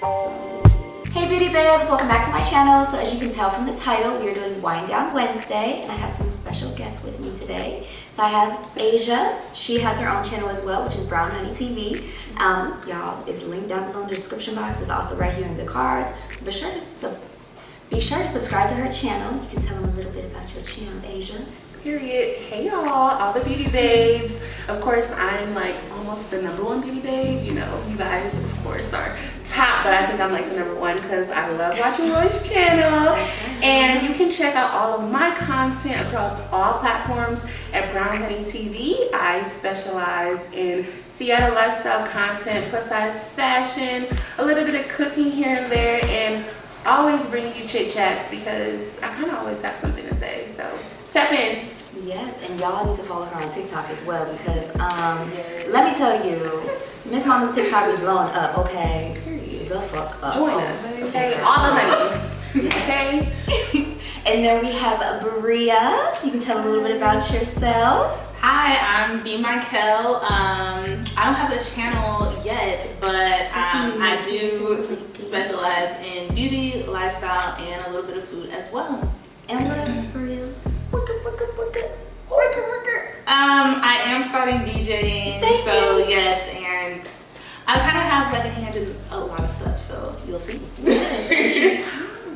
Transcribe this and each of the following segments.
Hey beauty babes, welcome back to my channel. So as you can tell from the title, we are doing Wind Down Wednesday, and I have some special guests with me today. So I have Asia. She has her own channel as well, which is Brown Honey TV. Y'all, it's linked down below in the description box. It's also right here in the cards. Be sure to subscribe to her channel. You can tell them a little bit about your channel, Asia. Period. Hey y'all, all the beauty babes. Of course, I'm like almost the #1 beauty babe. You know, you guys of course are top, but I think I'm like the #1 because I love watching Roy's channel. And you can check out all of my content across all platforms at Brown Honey TV. I specialize in Seattle lifestyle content, plus size fashion, a little bit of cooking here and there, and always bring you chit chats because I kind of always have something to say. So tap in. Yes, and y'all need to follow her on TikTok as well because let me tell you, Miss Mama's TikTok is blowing up, okay? Period. The fuck up. Join us, okay? All the ladies, okay? And then we have Bria. You can tell a little bit about yourself. Hi, I'm Mykale. I don't have a channel yet, but I do specialize in beauty, lifestyle, and a little bit of food as well. And what else, Bria? I am starting DJing, yes, and I kind of have like a hand in a lot of stuff, so you'll see. Yes,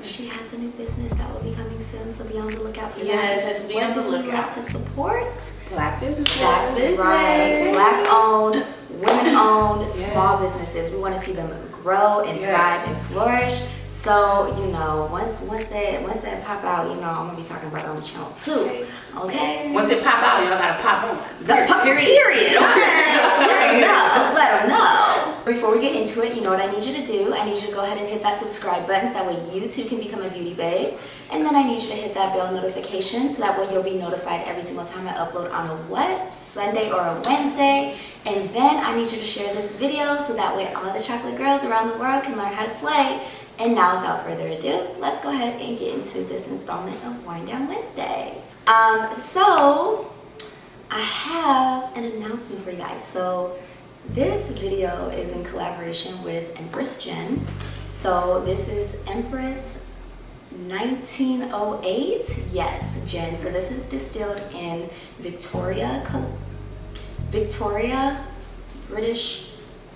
she has a new business that will be coming soon, so be on the lookout for that. Yes, be on the What do we lookout. like to support? Black businesses. That's right. Black owned, women owned, small businesses. We want to see them grow and thrive and flourish. So, you know, once that pop out, you know, I'm gonna be talking about it on the channel too. Okay? Once it pop out, y'all gotta pop on. Period. Okay. Let them know. Before we get into it, you know what I need you to do? I need you to go ahead and hit that subscribe button so that way you too can become a beauty babe. And then I need you to hit that bell notification so that way you'll be notified every single time I upload on a Sunday or a Wednesday. And then I need you to share this video so that way all the chocolate girls around the world can learn how to slay. And now without further ado, let's go ahead and get into this installment of Wind Down Wednesday. So I have an announcement for you guys. So this video is in collaboration with Empress Jen. So this is Empress 1908. Yes, Jen. So this is distilled in Victoria, British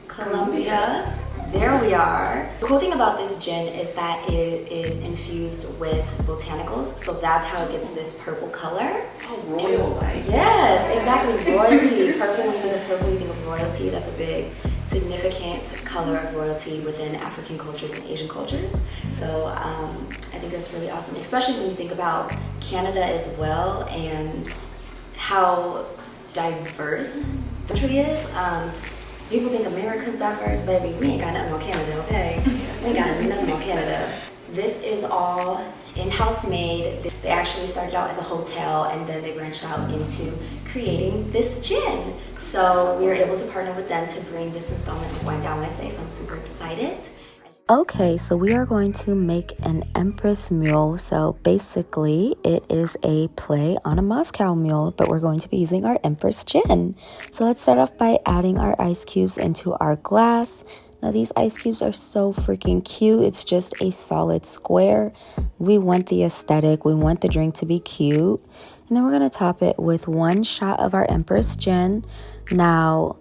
Columbia. There we are. The cool thing about this gin is that it is infused with botanicals, so that's how it gets this purple color. Oh, royal like. Yes, exactly. Royalty. Purple, when you think of purple, you think of royalty. That's a big, significant color of royalty within African cultures and Asian cultures. So I think that's really awesome, especially when you think about Canada as well and how diverse the country is. People think America's diverse, baby. We ain't got nothing on Canada, okay? We ain't got nothing on Canada. This is all in-house made. They actually started out as a hotel and then they branched out into creating this gin. So we were able to partner with them to bring this installment of Wind Down Wednesday, so I'm super excited. Okay, so we are going to make an Empress Mule. So basically, it is a play on a Mykale mule, but we're going to be using our Empress gin. So let's start off by adding our ice cubes into our glass. Now these ice cubes are so freaking cute. It's just a solid square. We want the aesthetic. We want the drink to be cute. And then we're going to top it with 1 shot of our Empress gin. Now,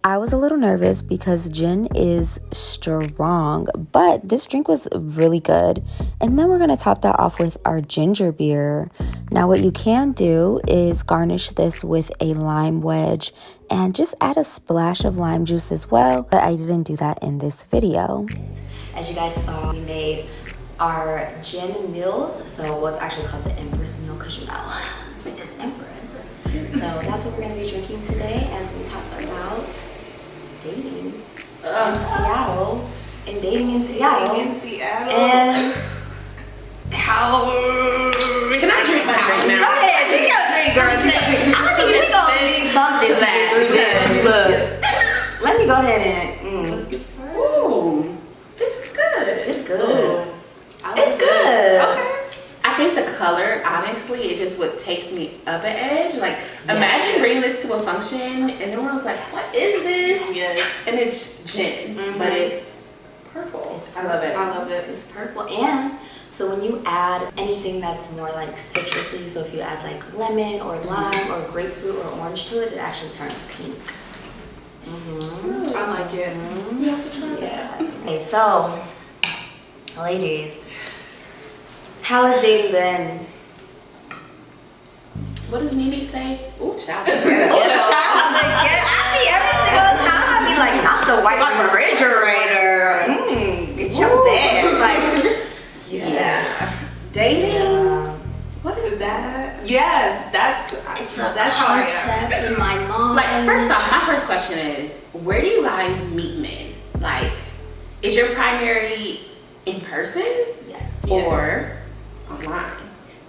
I was a little nervous because gin is strong, but this drink was really good. And then we're going to top that off with our ginger beer. Now what you can do is garnish this with a lime wedge and just add a splash of lime juice as well, but I didn't do that in this video. As you guys saw, we made our gin mules. So what's actually called the Empress Mule, because you know, it's Empress. So that's what we're going to be drinking today as we talk about dating in Seattle. And dating in Seattle. And how... Can I drink my drink now? Go ahead, drink your drink, girl. I think it's going to be something to get through this. Look, let me go ahead and... Ooh, this is good. It's good. It's good. Okay. I think the color, honestly, it just what takes me up an edge. Like, imagine bringing this to a function and everyone's like, what is this? Yes. And it's gin, but it's purple. It's I love it. I love it. It's purple. And so when you add anything that's more like citrusy, so if you add like lemon or lime or grapefruit or orange to it, it actually turns pink. I like it. We have to try that. Yes. Okay, so ladies, how has dating been? What does Mimi say? Ooh, child. I be every single time. I be like, not the white refrigerator. Get your bag. It's like, yes. Dating. What is that? Yeah, that's It's a that's how I am. concept in my mind. Like, first off, my first question is, where do you guys meet men? Like, is your primary in person Yes. or online?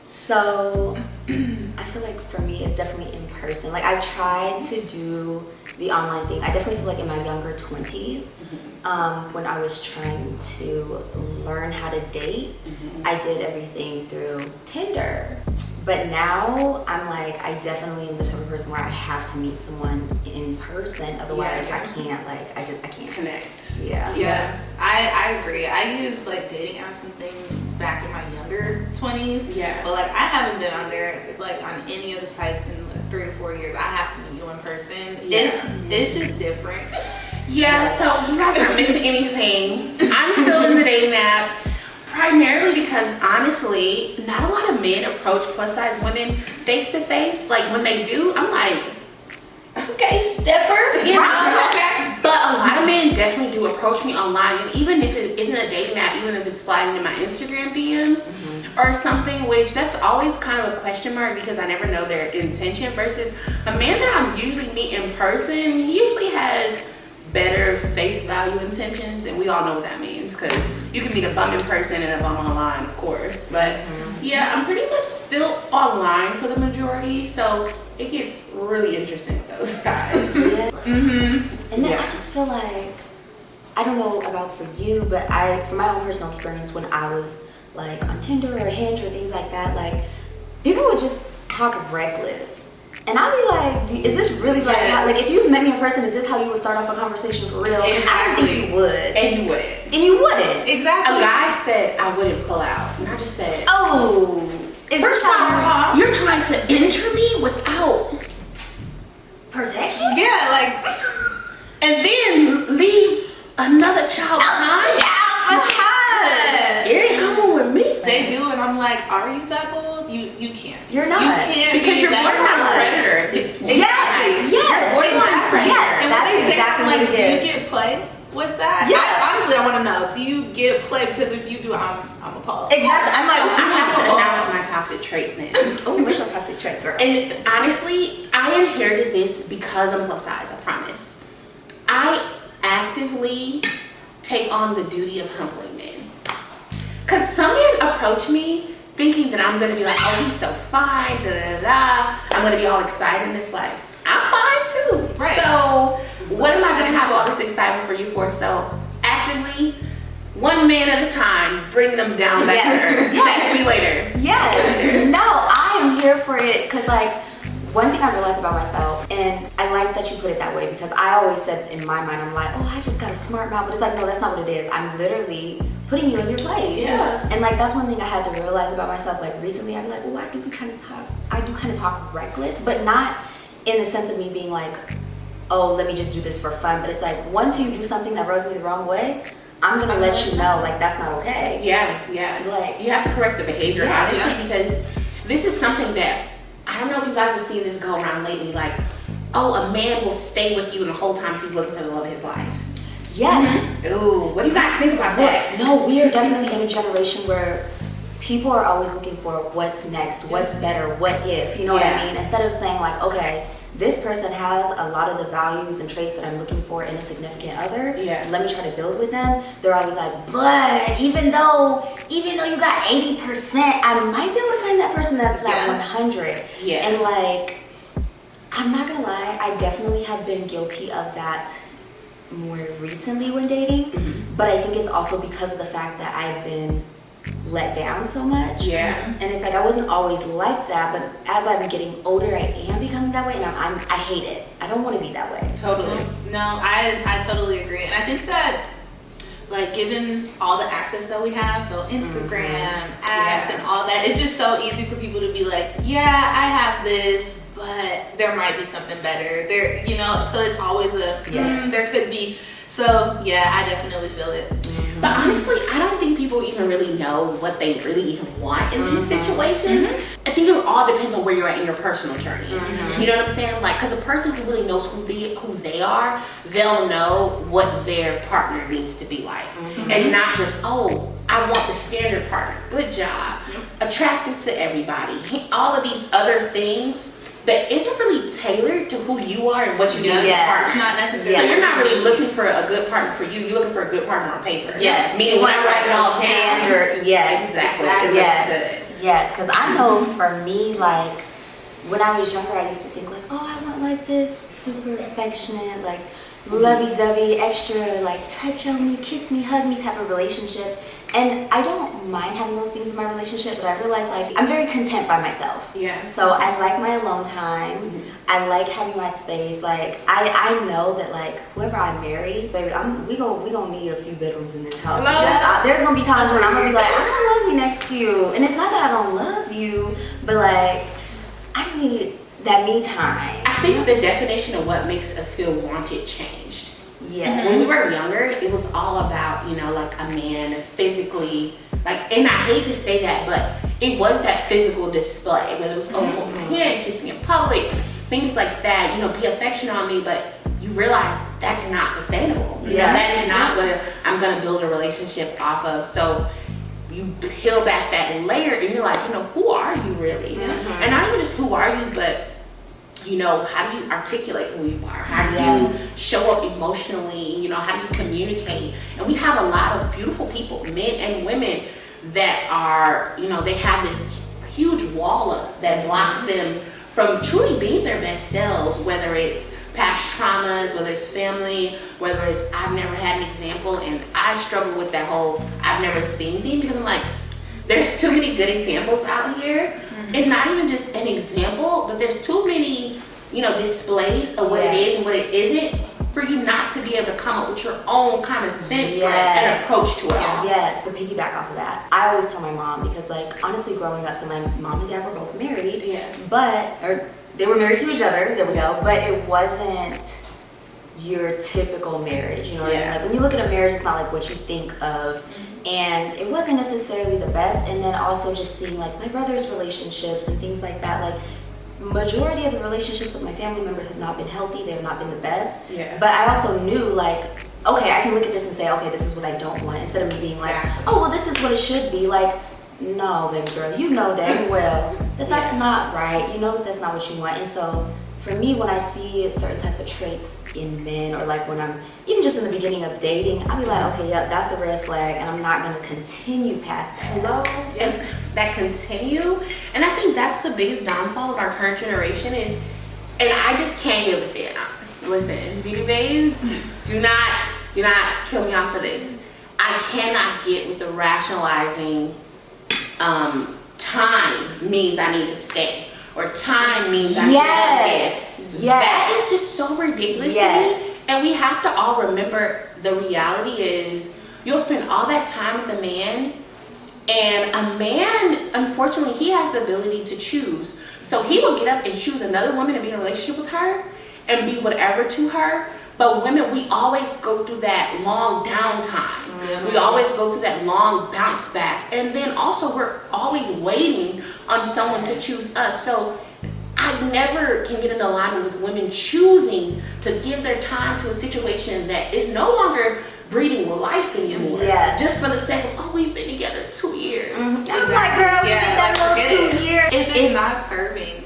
So I feel like for me it's definitely in person. Like I've tried to do the online thing. I definitely feel like in my younger 20s, when I was trying to learn how to date, I did everything through Tinder. But now I'm like, I definitely am the type of person where I have to meet someone in person. Otherwise Yeah. I can't I can't. Connect. Yeah. Yeah, I agree. I used like dating apps and things back in my younger 20s. Yeah. But like I haven't been on there like on any of the sites in like 3 to 4 years. I have to meet you in person. Yeah. It's just different. Yeah, so you guys aren't missing anything. I'm still in the dating apps. Primarily because honestly, not a lot of men approach plus size women face to face. Like when they do, I'm like, okay, stepper, you know. Okay. But a lot of men definitely do approach me online, and even if it isn't a dating app, even if it's sliding in my Instagram DMs or something, which that's always kind of a question mark because I never know their intention. Versus a man that I'm usually meet in person, he usually has better face value intentions, and we all know what that means because you can meet a bum in person and a bum online, of course. But yeah, I'm pretty much still online for the majority, so it gets really interesting with those guys. And then Yeah. I just feel like, I don't know about for you, but from my own personal experience, when I was like on Tinder or Hinge or things like that, like people would just talk reckless. And I'd be like, is this really like, Yes. how, like if you met me in person, is this how you would start off a conversation for real? I don't Exactly. think you would. And you wouldn't. And you wouldn't. A Exactly. guy said I wouldn't pull out, and I just said, Oh. Is first this off, how you're trying to enter me without, protection? Yeah, like and then leave another child behind. It ain't coming with me. they do, and I'm like, are you that bold? You can't. You're not. You can't Because be you're that borderline bold. predator at this point. Yes. Exactly. Yes. And That's what they say, exactly like, what it do is. you get play with that? Yeah. Honestly, I want to know. Do you get play? Because if you do, I'm appalled. Exactly. I'm like, I have to announce my toxic trait then. oh, what's your toxic trait, girl? And honestly, I inherited this because I'm plus size, I promise. I actively take on the duty of humbling men. Because some men approach me thinking that I'm going to be like, oh, he's so fine, da da da. I'm going to be all excited, and it's like, I'm fine too. Right. So, what am I going to have all this excitement for you for? So, actively, one man at a time, bring them down back there. Thank me later. Yes. No, I am here for it because like one thing I realized about myself, and I like that you put it that way because I always said in my mind, I'm like, oh, I just got a smart mouth, but it's like, no, that's not what it is. I'm literally putting you in your place. Yeah. And like that's one thing I had to realize about myself. Like recently, I'd be like, oh, I do kind of talk reckless, but not in the sense of me being like, oh, let me just do this for fun. But it's like once you do something that rubs me the wrong way, I'm gonna let you know like that's not okay. Yeah. Like You have to correct the behavior, Yes. honestly, because this is something that I don't know if you guys have seen this go around lately. Like, oh, a man will stay with you the whole time he's looking for the love of his life. yes. Ooh, what do you guys think about that? No, we are definitely in a generation where people are always looking for what's next, what's better, what if, you know what I mean? Instead of saying like, okay, this person has a lot of the values and traits that I'm looking for in a significant other. Yeah. Let me try to build with them. They're always like, but even though you got 80%, I might be able to find that person that's at 100. Yeah. And like, I'm not gonna lie, I definitely have been guilty of that more recently when dating, but I think it's also because of the fact that I've been let down so much. Yeah. And it's like I wasn't always like that, but as I'm getting older, I am becoming that way, and I hate it. I don't want to be that way. Totally. No, I totally agree, and I think that like given all the access that we have, so Instagram, apps, and all that, it's just so easy for people to be like, yeah, I have this, but there might be something better. There, you know, so it's always a there could be. So yeah, I definitely feel it. But honestly, I don't think people even really know what they really even want in these situations. I think it all depends on where you're at in your personal journey. You know what I'm saying? Like, because a person who really knows who they are, they'll know what their partner needs to be like. And not just, oh, I want the standard partner. Good job. Attractive to everybody. All of these other things that isn't really tailored to who you are and what you need as a partner. It's not necessary. So you're not really looking for a good partner for you. You're looking for a good partner on paper. Yes. Meaning when I write it all standard. down. Yes. Exactly. Yes. Because I know for me, like when I was younger, I used to think like, oh, I want like this super affectionate, like lovey-dovey, extra, like touch on me, kiss me, hug me type of relationship. And I don't mind having those things in my relationship, but I realize like I'm very content by myself. Yeah. So I like my alone time. I like having my space. Like I know that like whoever I marry, baby, we gonna need a few bedrooms in this house. There's gonna be times when I'm gonna be like, I don't love you next to you, and it's not that I don't love you, but like I just need that me time. I think the definition of what makes us feel wanted changed. Yes. When we were younger, it was all about, you know, like a man physically, like, and I hate to say that, but it was that physical display, whether it was, oh, hold my hand, kiss me in public, things like that, you know, be affectionate on me, but you realize that's not sustainable. You know, that is not what I'm going to build a relationship off of. So you peel back that layer and you're like, you know, who are you really? And not even just who are you, but you know, how do you articulate who you are? How do you show up emotionally? You know, how do you communicate? And we have a lot of beautiful people, men and women, that are, you know, they have this huge wall up that blocks them from truly being their best selves, whether it's past traumas, whether it's family, whether it's I've never had an example. And I struggle with that whole I've never seen thing, because I'm like, there's too many good examples out here. And not even just an example, but there's too many, you know, displays of what it is and what it isn't for you not to be able to come up with your own kind of sense and approach to it all. Yes, to piggyback off of that, I always tell my mom, because like honestly growing up, so my mom and dad were both married, or they were married to each other, there we go, but it wasn't your typical marriage, you know what I mean? Like when you look at a marriage, it's not like what you think of. And it wasn't necessarily the best. And then also just seeing like my brother's relationships and things like that, like majority of the relationships with my family members have not been healthy. They have not been the best. But I also knew like, okay, I can look at this and say, okay, this is what I don't want, instead of me being like, oh, well, this is what it should be. Like, no, baby girl, you know dang well that that's not right. You know that that's not what you want. And so for me, when I see a certain type of traits in men, or like when I'm even just in the beginning of dating, I'll be like, okay, yeah, that's a red flag, and I'm not gonna continue past that. And that continue, and I think that's the biggest downfall of our current generation is, and I just can't get with it. Listen, beauty babes, do not kill me off for this. I cannot get with the rationalizing. Time means I need to stay. Or time means I need to That is just so ridiculous to me. And we have to all remember the reality is you'll spend all that time with a man, and a man, unfortunately, he has the ability to choose. So he will get up and choose another woman and be in a relationship with her and be whatever to her. But women, we always go through that long downtime. We always go through that long bounce back. And then also we're always waiting on someone to choose us. So I never can get in alignment with women choosing to give their time to a situation that is no longer breeding life anymore. Just for the sake of, oh, we've been together 2 years. I'm like, girl, we get that little 2 years. If it's not serving,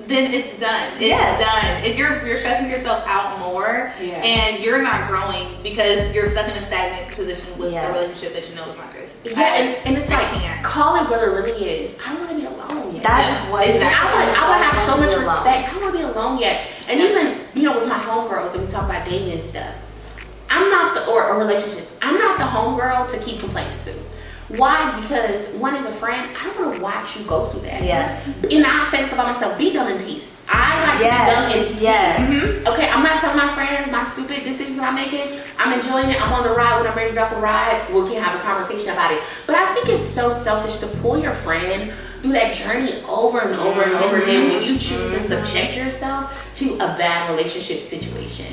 then it's done. It's done. If you're stressing yourself out more and you're not growing because you're stuck in a stagnant position with a relationship that you know is not good. And it's like, call it what it really is. I don't want to be alone yet. That's what I would have so much respect. I don't want to be alone yet. And even, you know, with my homegirls, and we talk about dating and stuff, I'm not the, or relationships, I'm not the homegirl to keep complaining to. Why? Because one is a friend. I don't want to watch you go through that. And I'll say this about myself: be dumb in peace. I like to be done in yes. Okay, I'm not telling my friends my stupid decisions that I'm making. I'm enjoying it. I'm on the ride. When I'm ready to go off the ride, we can have a conversation about it. But I think it's so selfish to pull your friend through that journey over and over and over again when you choose to subject yourself to a bad relationship situation.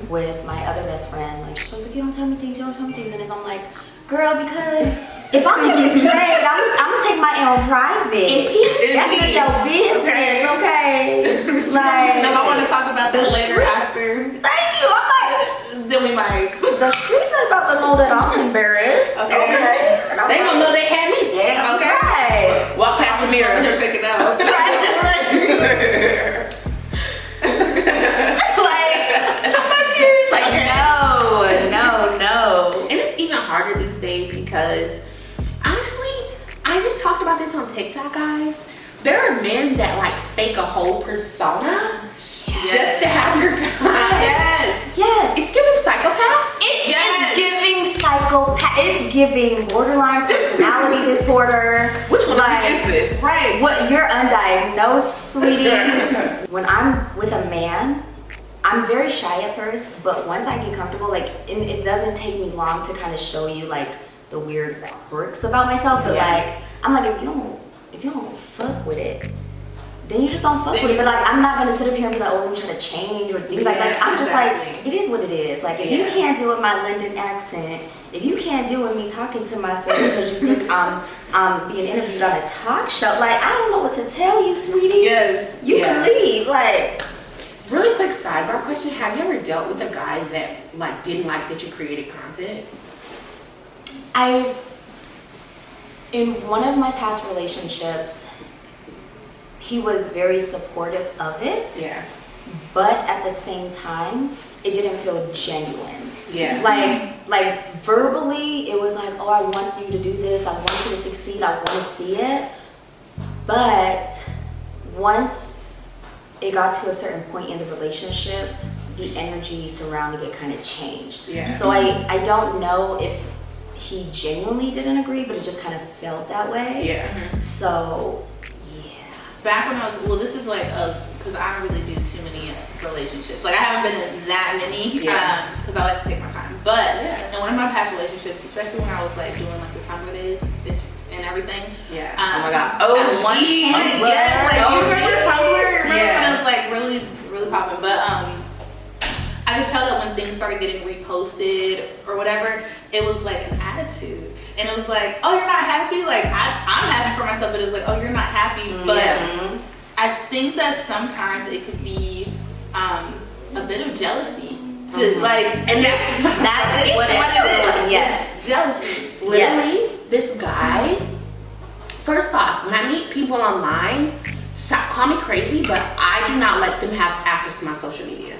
With my other best friend, like she was like, you don't tell me things, and then I'm like, girl, because if I'm gonna get played, I'm gonna take my own private. That's none of your business, okay? Like, if I want to talk about that later after, thank you. I'm like, then we might. the streets are about to know that I'm embarrassed. Okay. And I'm They like, gonna know they had me. yeah, Okay. okay. Walk past the mirror. They're taking out. Like, no. And it's even harder these days because honestly, I just talked about this on TikTok, guys. There are men that like fake a whole persona just to have your time. Yes. It's giving psychopath. It is giving psychopath. It's giving borderline personality disorder. Which one like, is this? Right. What, you're undiagnosed, sweetie. When I'm with a man, I'm very shy at first, but once I get comfortable, like, it doesn't take me long to kind of show you like the weird quirks about myself. But like, I'm like, if you don't fuck with it, then you just don't fuck with it. But like, I'm not gonna sit up here and be like, oh, I'm trying to change or things like that. I'm just like, it is what it is. Like, if you can't deal with my London accent, if you can't deal with me talking to myself because you think I'm being interviewed on a talk show, like, I don't know what to tell you, sweetie. You can leave. Like, really quick sidebar question: have you ever dealt with a guy that like didn't like that you created content? In one of my past relationships, he was very supportive of it. But at the same time, it didn't feel genuine. Like verbally, it was like, oh, I want you to do this. I want you to succeed. I want to see it. But once it got to a certain point in the relationship, the energy surrounding it kind of changed. So I don't know if he genuinely didn't agree, but it just kind of felt that way. So, Back when I was, this is like because I don't really do too many relationships. Like, I haven't been in that many because I like to take my time. But in one of my past relationships, especially when I was like doing like the summer days and everything. Oh my god. You remember Tumblr? When it was like really, really popping. But I could tell that when things started getting reposted or whatever, it was like an attitude. And it was like, oh, you're not happy? Like, I'm happy for myself, but it was like, oh, you're not happy. But I think that sometimes it could be a bit of jealousy. To like, and that's what it is. Yes. Jealousy. Literally, this guy, first off, when I meet people online, call me crazy, but I do not let them have access to my social media.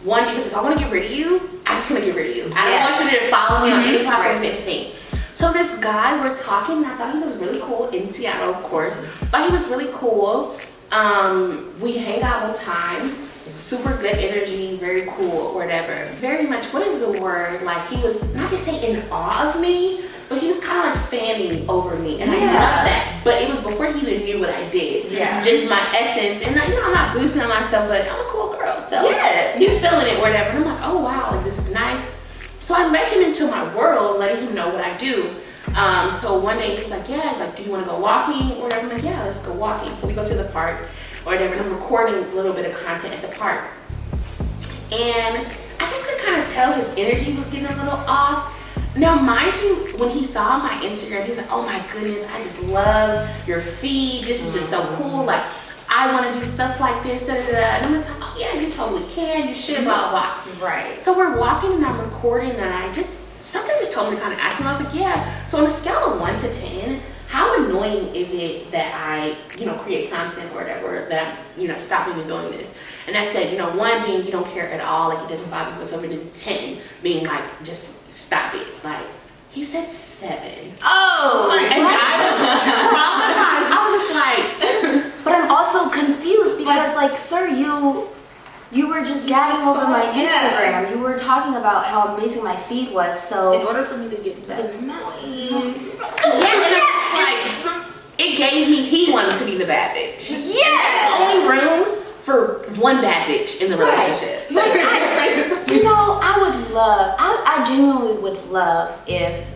One, because if I want to get rid of you, I just want to get rid of you. I don't want you to follow me on any platforms, anything. So this guy, we're talking, and I thought he was really cool in Seattle, of course. Thought he was really cool. We hang out all the time. Super good energy, very cool, whatever. Very much, what is the word? Like, he was not just saying in awe of me, but he was kind of like fanning over me, and I love that. But it was before he even knew what I did. Just my essence, and you know, I'm not boosting myself, but I'm a cool girl, so he's feeling it, whatever. And I'm like, oh wow, like, this is nice. So I let him into my world, letting him know what I do. So one day he's like, yeah, like, do you want to go walking or whatever? I'm like, yeah, let's go walking. So we go to the park or whatever, and I'm recording a little bit of content at the park. And I just could kind of tell his energy was getting a little off. Now, mind you, when he saw my Instagram, he's like, oh my goodness, I just love your feed. This is just so cool. Like, I want to do stuff like this, da, da, da. And I'm just like, oh yeah, you totally can, you should, blah, blah, blah. Right. So we're walking and I'm recording, and something just told me to kind of ask him. I was like, yeah. So on a scale of 1 to 10, how annoying is it that I, create content or whatever, that I'm, stopping me doing this? And I said, 1 being you don't care at all, like it doesn't bother you whatsoever, then 10 being like, just stop it. Like, he said 7. Oh, and I was traumatized. I was just like, but I'm also confused because, like, sir, you were just gadding over my Instagram. You were talking about how amazing my feed was. So in order for me to get to that, it gave me, he wanted to be the bad bitch. Yeah. There's only room for one bad bitch in the relationship. Like, I would love, I genuinely would love if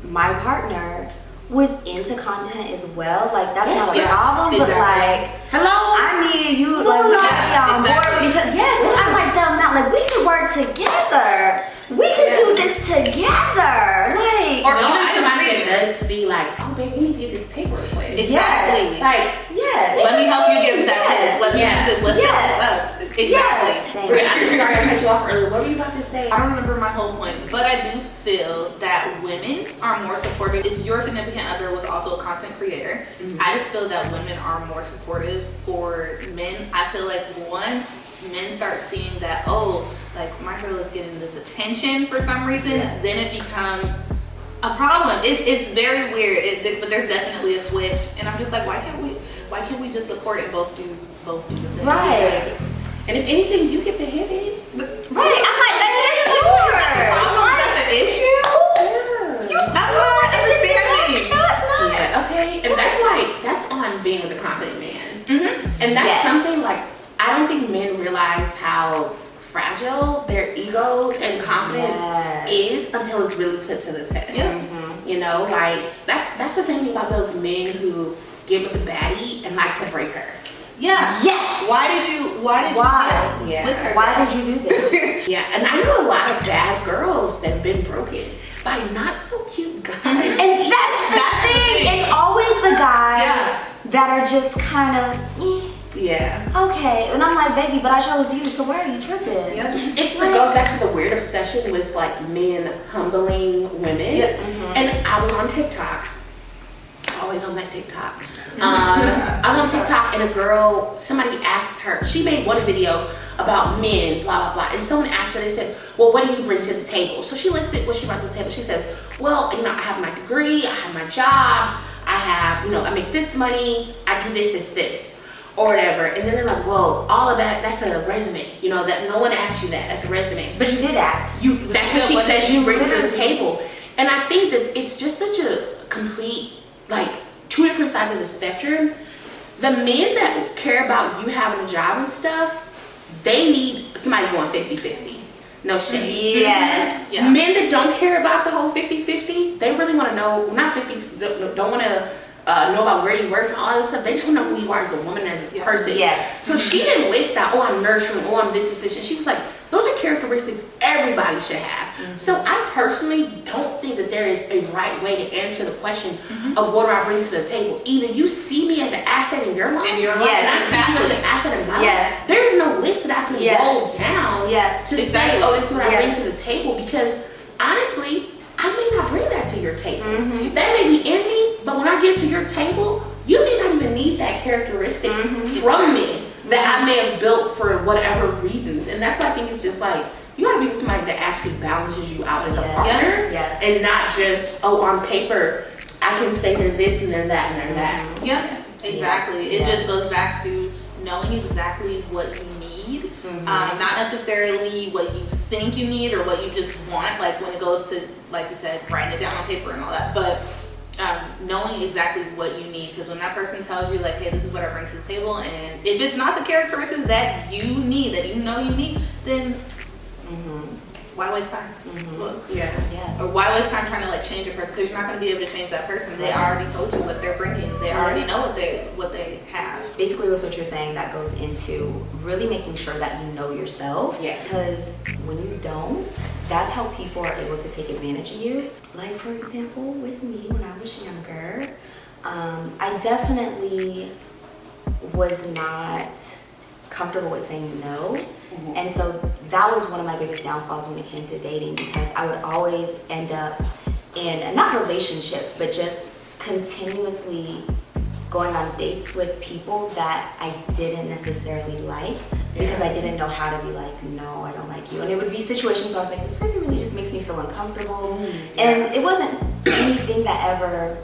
my partner was into content as well. Like, that's not a problem, but like, hello, I need you, like, we gotta be on board with each other. Yes, I'm like, them not like, we can work together. We can do this together. Like, or even somebody that does see like, oh baby, we need to get this paper real quick. Exactly. Like, let me help you get that. Let me do this. Let's set this up. Exactly. I'm sorry I cut you off earlier. What were you about to say? I don't remember my whole point, but I do feel that women are more supportive. If your significant other was also a content creator, I just feel that women are more supportive for men. I feel like once men start seeing that, oh, like my girl is getting this attention for some reason, then it becomes a problem. It's very weird, but there's definitely a switch, and I'm just like, why can't we just support and both do the thing? right. And if anything, you get the hit in. Right. I'm like, baby, that's yours. Is that the issue? I don't understand. Shots not. Yeah, okay. And that's on being with a confident man. And that's something like, I don't think men realize how fragile their egos and confidence is until it's really put to the test. You know, like that's the same thing about those men who get with the baddie and like to break her. Yeah. Yes. Why did you deal with her? Why did you do this? Yeah, and I know a lot of bad girls that have been broken by not so cute guys. And that's the thing. It's always the guys that are just kind of, okay. And I'm like, baby, but I chose you, so why are you tripping? It goes back to the weird obsession with like men humbling women. And I was on TikTok. Always on that TikTok. I was on TikTok and a girl, somebody asked her, she made one video about men, blah, blah, blah. And someone asked her, they said, well, what do you bring to the table? So she listed what she brought to the table. She says, well, I have my degree, I have my job, I have, I make this money, I do this, or whatever. And then they're like, well, all of that, that's a resume. That no one asked you that, that's a resume. But you did ask. That's what she says you bring to the table. And I think that it's just such a complete, like, two different sides of the spectrum. The men that care about you having a job and stuff, they need somebody going 50-50. No shade. Yes. Yeah. Men that don't care about the whole 50-50, they really want to know, not 50, don't want to know about where you work and all this stuff. They just want to know who you are as a woman, as a person. Yes. So she didn't list out, oh, I'm nurturing, oh, I'm this. And she was like, those are characteristics everybody should have. So I personally don't think that there is a right way to answer the question of what do I bring to the table. Either you see me as an asset in your life, and I see you as an asset in my life. There is no list that I can roll down to say, oh, this is what I bring to the table, because honestly, I may not bring that to your table. That may be in me, but when I get to your table, you may not even need that characteristic from me that I may have built for whatever reasons. And that's why I think it's just like, you gotta be with somebody that actually balances you out as a partner, and not just, oh, on paper, I can say they're this and they're that and they're that. Yeah, exactly. It just goes back to knowing exactly what you need, not necessarily what you think you need or what you just want, like when it goes to, like you said, writing it down on paper and all that, but knowing exactly what you need, because when that person tells you like, hey, this is what I bring to the table, and if it's not the characteristics that you need, that you need, then why waste time? Or why waste time trying to like change a person, because you're not going to be able to change that person. They already told you what they're bringing. They already know what they have. Basically, with what you're saying, that goes into really making sure that you know yourself. Because when you don't, that's how people are able to take advantage of you. Like, for example, with me when I was younger, I definitely was not comfortable with saying no. And so that was one of my biggest downfalls when it came to dating, because I would always end up in, not relationships, but just continuously going on dates with people that I didn't necessarily like, because I didn't know how to be like, no, I don't like you. And it would be situations where I was like, this person really just makes me feel uncomfortable. And it wasn't anything that ever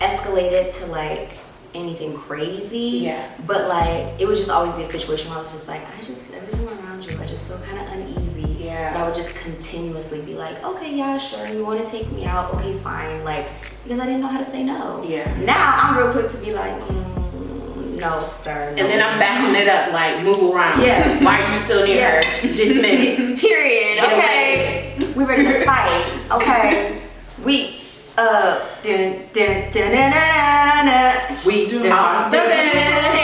escalated to like anything crazy, but like it would just always be a situation where I was just like, every time I'm around you, I just feel kind of uneasy. And I would just continuously be like, okay, yeah, sure, you want to take me out, okay, fine, like, because I didn't know how to say no. Now I'm real quick to be like, No, sir. No. And then I'm backing it up like, move around. Yeah. Why are you still near her? Dismiss. Period. Get Okay. We're ready to fight. Okay. We dun, dun, dun, dun, dun, dun, dun. We do are the best.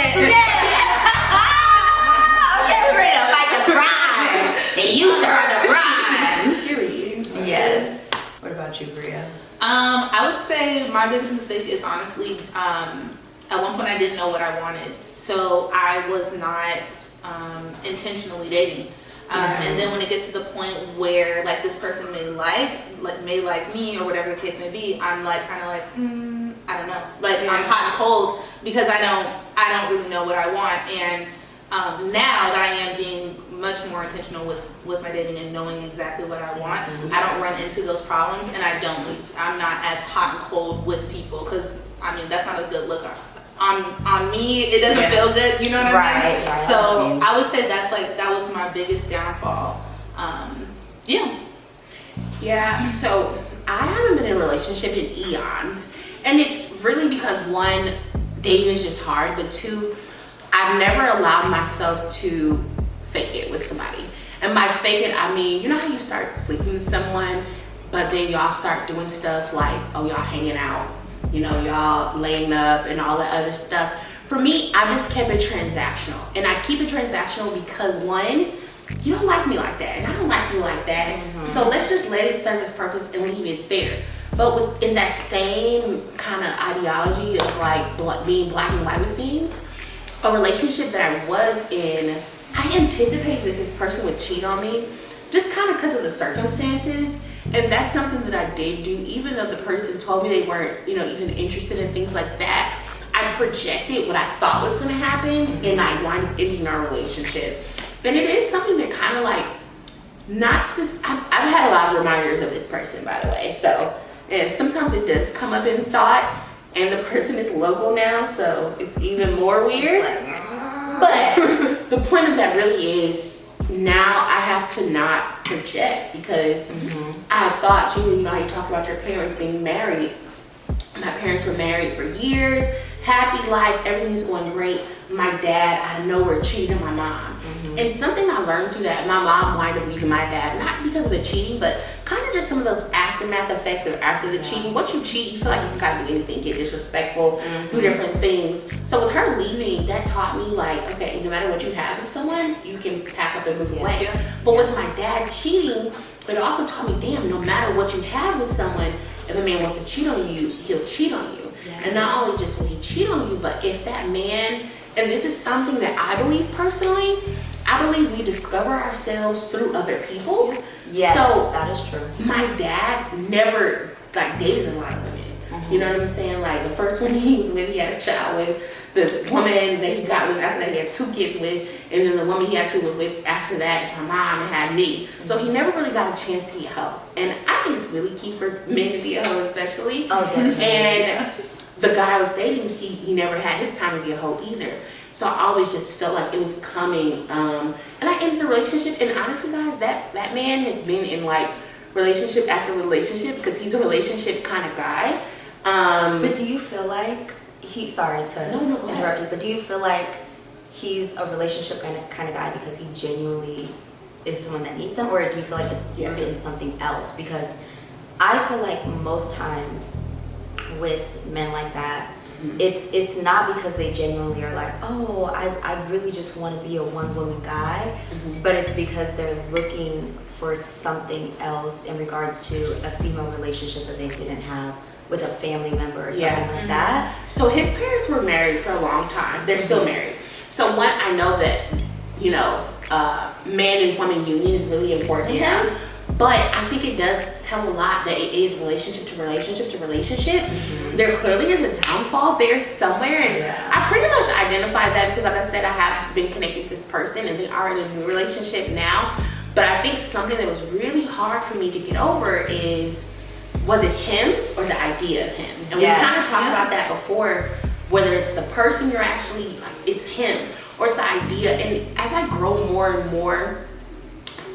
Okay, we're ready to fight the crime. And you, sir, are the crime. Period. Yes. What about you, Bria? I would say my biggest mistake is honestly, at one point I didn't know what I wanted. So I was not intentionally dating. And then when it gets to the point where like this person may like me or whatever the case may be, I'm like kind of like I don't know, like I'm hot and cold because I don't really know what I want. And now that I am being much more intentional with my dating and knowing exactly what I want, I don't run into those problems, and I'm not as hot and cold with people, because I mean that's not a good look on me. It doesn't feel good, you know what I mean? Right. So I would say that was my biggest downfall. Yeah, so I haven't been in a relationship in eons, and it's really because one, dating is just hard, but two, I've never allowed myself to fake it with somebody. And by fake it, I mean, you know how you start sleeping with someone, but then y'all start doing stuff like, oh, y'all hanging out, you know, y'all laying up and all that other stuff. For me, I just kept it transactional. And I keep it transactional because one, you don't like me like that, and I don't like you like that. So let's just let it serve its purpose and leave it there. But within that same kind of ideology of like being black and white with things, a relationship that I was in, I anticipated that this person would cheat on me just kind of because of the circumstances. And that's something that I did do, even though the person told me they weren't, you know, even interested in things like that. I projected what I thought was going to happen, and I wound up ending our relationship. And it is something that kind of like, I've had a lot of reminders of this person, by the way. So, and sometimes it does come up in thought, and the person is local now, so it's even more weird. But the point of that really is, now I have to not project, because I thought, you know how you talk about your parents being married. My parents were married for years, happy life, everything's going great. My dad, I know we're cheating on my mom. And something I learned through that, my mom wound up leaving my dad, not because of the cheating, but kind of just some of those aftermath effects of after the cheating. Once you cheat, you feel like you can kind of do anything, get disrespectful, do different things. So with her leaving, that taught me like, okay, no matter what you have with someone, you can pack up and move away. But with my dad cheating, it also taught me, damn, no matter what you have with someone, if a man wants to cheat on you, he'll cheat on you. And not only just when he cheat on you, but if that man, and this is something that I believe personally, I believe we discover ourselves through other people. Yes, so that is true. My dad never like dated a lot of women. You know what I'm saying? Like the first woman he was with, he had a child with. The woman that he got with after that, he had 2 kids with. And then the woman he actually was with after that is my mom and had me. So he never really got a chance to be a hoe. And I think it's really key for men to be a hoe, especially. Oh, definitely. And the guy I was dating, he never had his time to be a hoe either. So I always just felt like it was coming. And I ended the relationship. And honestly, guys, that man has been in like relationship after relationship, because he's a relationship kind of guy. But do you feel like sorry to interrupt you, but do you feel like he's a relationship kind of guy because he genuinely is someone that needs them, or do you feel like it's rooted in something else? Because I feel like most times with men like that, it's not because they genuinely are like, oh, I really just want to be a one-woman guy, but it's because they're looking for something else in regards to a female relationship that they didn't have with a family member or something like that. So his parents were married for a long time. They're still married. So one, I know that, you know, man and woman union is really important to him. But I think it does tell a lot that it is relationship to relationship to relationship. There clearly is a downfall there somewhere, and I pretty much identified that because, like I said, I have been connected with this person and they are in a new relationship now. But I think something that was really hard for me to get over is, was it him or the idea of him? And we kind of talked about that before, whether it's the person you're actually, like, it's him, or it's the idea. And as I grow more and more,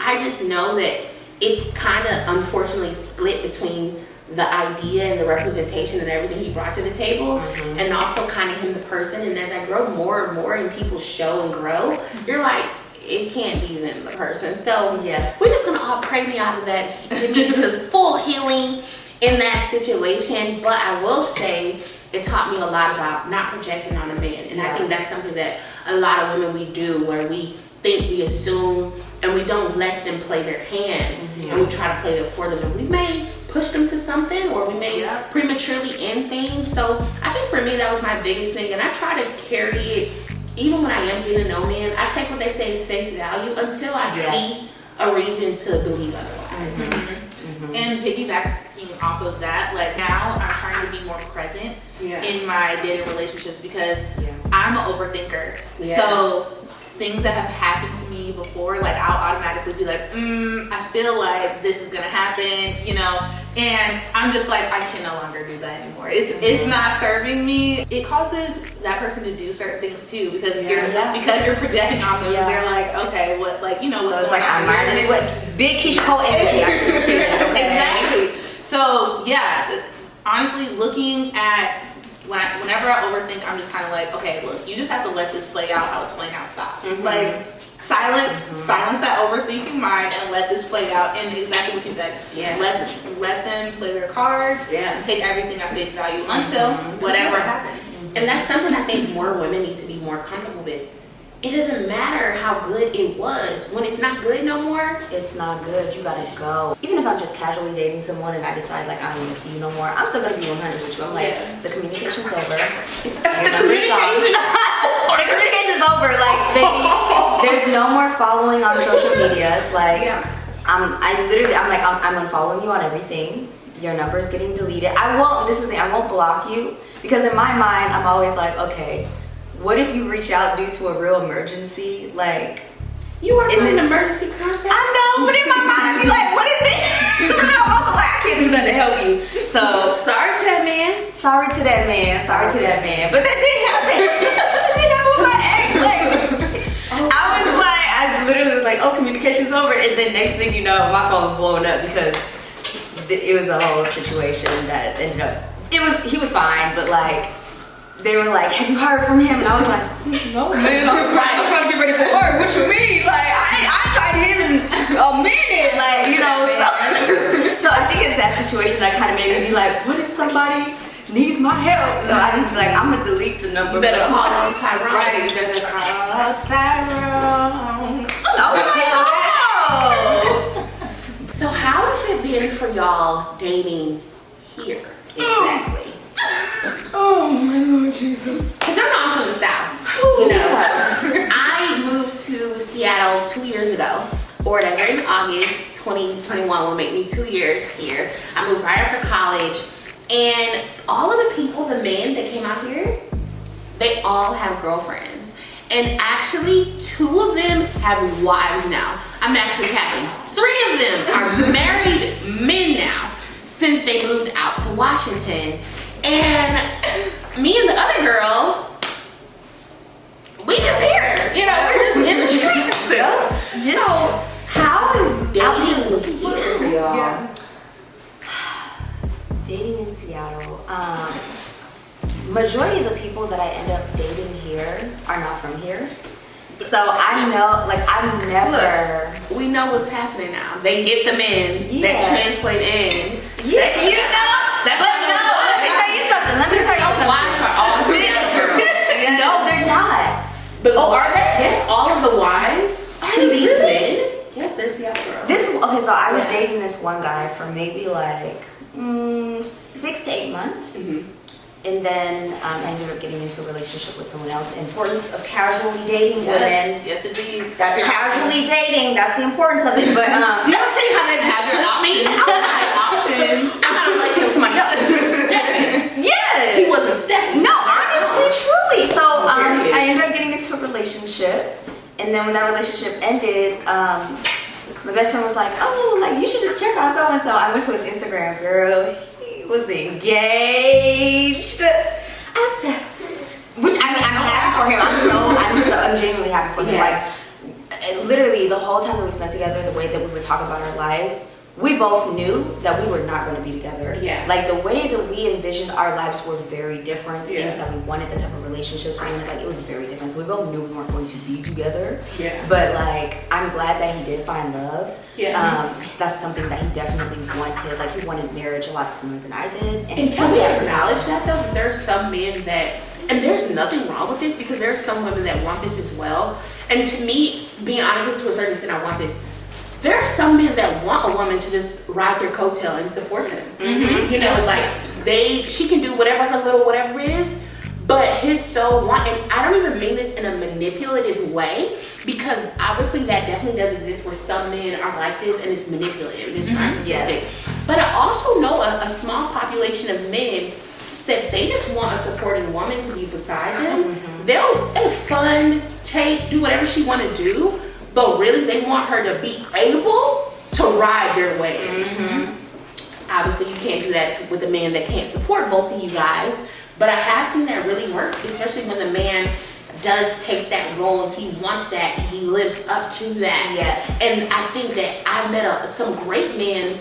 I just know that it's kind of unfortunately split between the idea and the representation and everything he brought to the table, and also kind of him the person. And as I grow more and more and people show and grow, you're like, it can't be them the person. So Yes. we're just gonna all pray me out of that, get me to full healing in that situation. But I will say it taught me a lot about not projecting on a man. And I think that's something that a lot of women we do, where we think, we assume, and we don't let them play their hand, and we try to play it for them, and we may push them to something, or we may prematurely end things. So I think for me that was my biggest thing, and I try to carry it even when I am getting to know men. I take what they say as face value until I see a reason to believe otherwise. And piggybacking off of that, like now I'm trying to be more present in my dating relationships, because I'm an overthinker. So things that have happened to me before, like I'll automatically be like, I feel like this is gonna happen, you know, and I'm just like, I can no longer do that anymore. It's not serving me. It causes that person to do certain things too, because you're projecting on them. They're like, okay, what, like, you know, So it's like, I'm minus what big Keisha Cole energy. Exactly. So yeah, honestly, looking at whenever I overthink, I'm just kind of like, okay, look, you just have to let this play out how it's playing out. Stop. Like silence that overthinking mind and let this play out. And exactly what you said. Let them play their cards. And take everything at face value until whatever happens. And that's something I think more women need to be more comfortable with. It doesn't matter how good it was. When it's not good no more, It's not good. You gotta go. Even if I'm just casually dating someone and I decide like I don't want to see you no more, I'm still gonna be 100 with you. I'm like, the communication's over. Your number's gone. The communication's over. Like, baby, there's no more following on social medias. Like, I'm unfollowing you on everything. Your number's getting deleted. This is the thing, I won't block you, because in my mind, I'm always like, okay, what if you reach out due to a real emergency? Like, you are in an emergency contact. I know, but in my mind, I'd be like, what if they? I'm also like, I can't do nothing to help you. So sorry to that man. Sorry to that man. But that didn't happen. That didn't happen with my ex. Like, I literally was like, oh, communication's over, and then next thing you know, my phone was blowing up because it was a whole situation that ended up. He was fine, but like. They were like, have you heard from him? And I was like, no, man. I'm trying to get ready for work. What you mean? Like, I tried him in a minute. Like, you know, so I think it's that situation that kind of made me be like, what if somebody needs my help? So I just be like, I'm going to delete the number. You better call on Tyrone. Right, you better call Tyrone. So how has it been for y'all dating here? Exactly. Oh my Lord Jesus. Because I'm not from the South, you know. I moved to Seattle 2 years ago, or whatever, in August 2021 will make me 2 years here. I moved right after college, and all of the people, the men that came out here, they all have girlfriends. And actually, 2 of them have wives now. I'm actually counting. 3 of them are married men now, since they moved out to Washington. And me and the other girl, we just here, you know, we're just in the streets still. So how is dating looking here for y'all? Dating in Seattle. Majority of the people that I end up dating here are not from here. So I know, like, I've never. Look, we know what's happening now. They get them in, they translate in. Yeah, you know. But no, let me tell you something. Wives are all Seattle girls. No, they're not. But are they? Yes, all of the wives to these men. Yes, they're Seattle girls. So I was dating this one guy for maybe like 6 to 8 months. And then I ended up getting into a relationship with someone else. The importance of casually dating women. Yes, indeed. That casually dating, that's the importance of it. But you don't see how they have their options. I got a relationship with somebody else. yeah. He wasn't stepping. No, honestly, truly. So I ended up getting into a relationship. And then when that relationship ended, my best friend was like, oh, like you should just check on so-and-so. I went to his Instagram, girl. Was engaged. I said, which I mean, I'm happy for him. I'm genuinely happy for him. Like, literally the whole time that we spent together, the way that we would talk about our lives we both knew that we were not going to be together. Yeah. Like the way that we envisioned our lives were very different. Yeah. Things that we wanted, the type of relationships we wanted, like it was very different. So we both knew we weren't going to be together. Yeah. But like, I'm glad that he did find love. Yeah. That's something that he definitely wanted. Like he wanted marriage a lot sooner than I did. And can we acknowledge that though? There are some men that, and there's nothing wrong with this because there are some women that want this as well. And to me, being honest, to a certain extent, I want this. There are some men that want a woman to just ride their coattail and support them. Mm-hmm. You know, like she can do whatever her little whatever is, but his soul want, and I don't even mean this in a manipulative way, because obviously that definitely does exist where some men are like this and it's manipulative and it's narcissistic. Yes. But I also know a small population of men that they just want a supporting woman to be beside them. They'll fund, do whatever she want to do, but really they want her to be able to ride their wave. Obviously you can't do that with a man that can't support both of you guys, but I have seen that really work, especially when the man does take that role and he wants that and he lives up to that. Yes. And I think that I've met some great men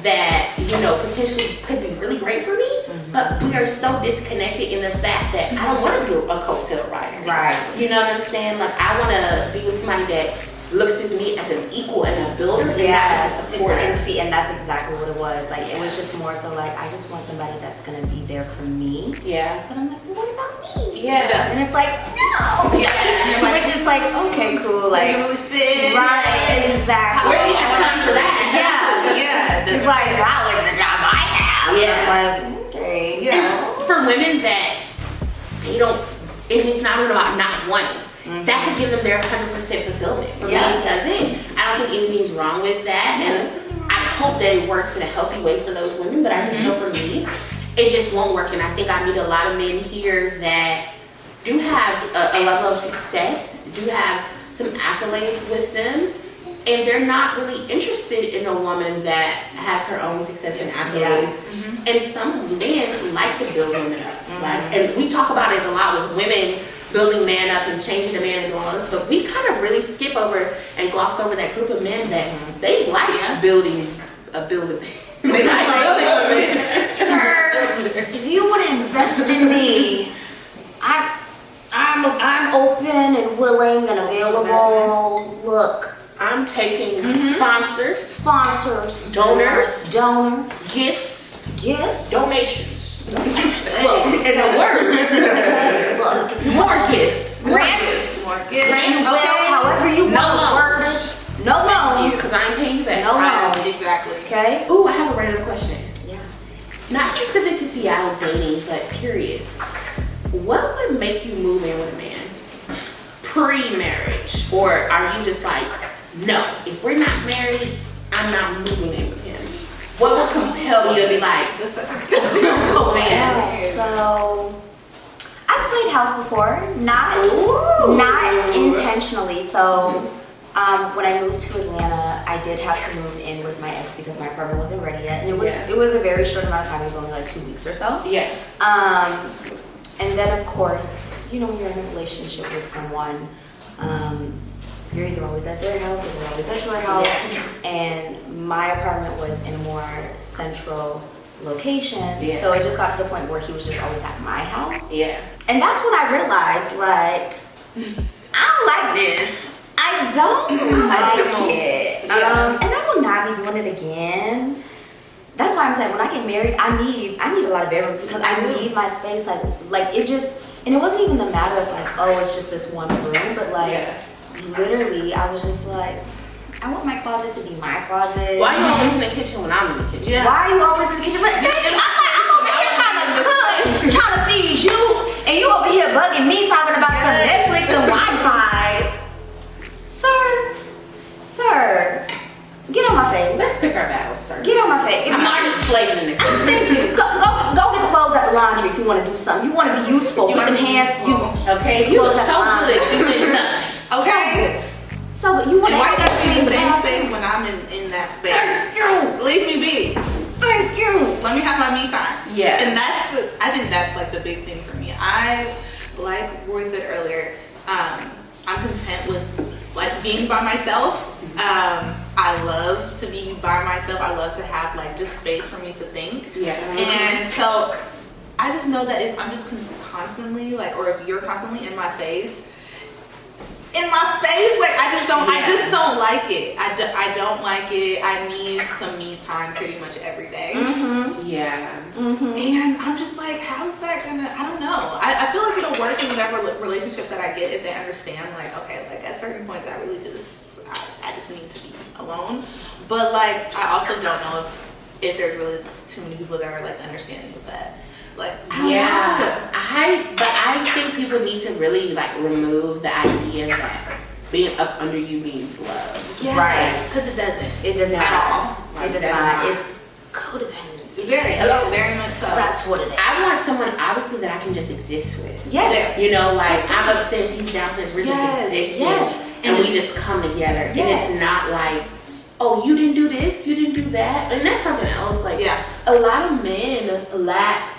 that, you know, potentially could be really great for me, but we are so disconnected in the fact that I don't want to be a coattail rider. Right. You know what I'm saying? Like I want to be with somebody that looks at me as an equal and a builder and not as a supporter. And see, and that's exactly what it was. Like it was just more so like I just want somebody that's gonna be there for me. Yeah. But I'm like, well, what about me? Yeah. And it's like, no. Yeah. Which is like, okay, cool. Like, Doesn't really fit. right, exactly. Where do you have time for that? Yeah. It's like, wow, like the job I have. Yeah. I'm like, okay, you know. And for women that they don't, and it's not even about not wanting. That could give them their 100% fulfillment. For me, it doesn't. I don't think anything's wrong with that. And I hope that it works in a healthy way for those women, but I just know for me, it just won't work. And I think I meet a lot of men here that do have a level of success, do have some accolades with them, and they're not really interested in a woman that has her own success and accolades. And some men like to build women up. Right? And we talk about it a lot with women building man up and changing the man and doing all this, but we kind of really skip over and gloss over that group of men that they like building a building. They like building a man. Sir, if you want to invest in me, I'm open and willing and available. Look, I'm taking sponsors, donors, gifts, donations. Look, in the words. Look, if you More want gifts. grants, More you gifts. will, however you No want the loans. words. No loans. Because I ain't paying you back. No Right. loans. Exactly. Okay? Ooh, I have a random question. Yeah. Not specific to Seattle dating, but curious. What would make you move in with a man pre-marriage? Or are you just like, no, if we're not married, I'm not moving in with him? What would compel you to be like, oh man? Yeah, so I've played house before, not intentionally. So when I moved to Atlanta, I did have to move in with my ex because my apartment wasn't ready yet, and it was a very short amount of time. It was only like 2 weeks or so. Yeah. And then of course, you know, when you're in a relationship with someone, you're either always at their house or they're always at your house. And my apartment was in a more central location. Yeah. So it just got to the point where he was just always at my house. Yeah. And that's when I realized, like, I don't like this. I don't like it. Yeah. And I will not be doing it again. That's why I'm saying when I get married, I need a lot of bedrooms because I need my space. Like it just, and it wasn't even the matter of like, oh, it's just this one room, but like literally, I was just like, I want my closet to be my closet. Why are you always in the kitchen when I'm in the kitchen? Yeah. Why are you always in the kitchen? But I'm over here trying to cook, trying to feed you, and you over here bugging me talking about some Netflix and Wi-Fi. Sir, get on my face. Let's pick our battles, sir. Get on my face. I'm already slaving in the kitchen. Thank you. Go get the clothes at the laundry if you want to do something. You want to be useful. You with wanna be enhanced useful. use. Okay, you look so good doing nothing. Okay. So you want And to why not be in the same bathroom? space when I'm in that space? Thank you. Leave me be. Thank you. Let me have my me time. Yeah. And I think that's like the big thing for me. Like Roy said earlier, I'm content with like being by myself. I love to be by myself. I love to have like just space for me to think. Yeah. And so I just know that if I'm just constantly like, or if you're constantly in my face, in my space, like I just don't like it. I don't like it. I need some me time pretty much every day. Yeah. And I'm just like, how's that gonna, I don't know. I feel like it'll work in whatever relationship that I get if they understand like, okay, like at certain points I really just, I just need to be alone. But like, I also don't know if there's really too many people that are like understanding with that. Like, I think people need to really like remove the idea that being up under you means love. Yes, Right. Because it doesn't. It does at not. all. It does not. It's codependency. Very much so. That's what it is. I want someone obviously that I can just exist with. Yes. You know, like I'm upstairs, he's downstairs, we're just existing. Yes. And we just come together. Yes. And it's not like, oh, you didn't do this, you didn't do that. And that's something else. Like a lot of men lack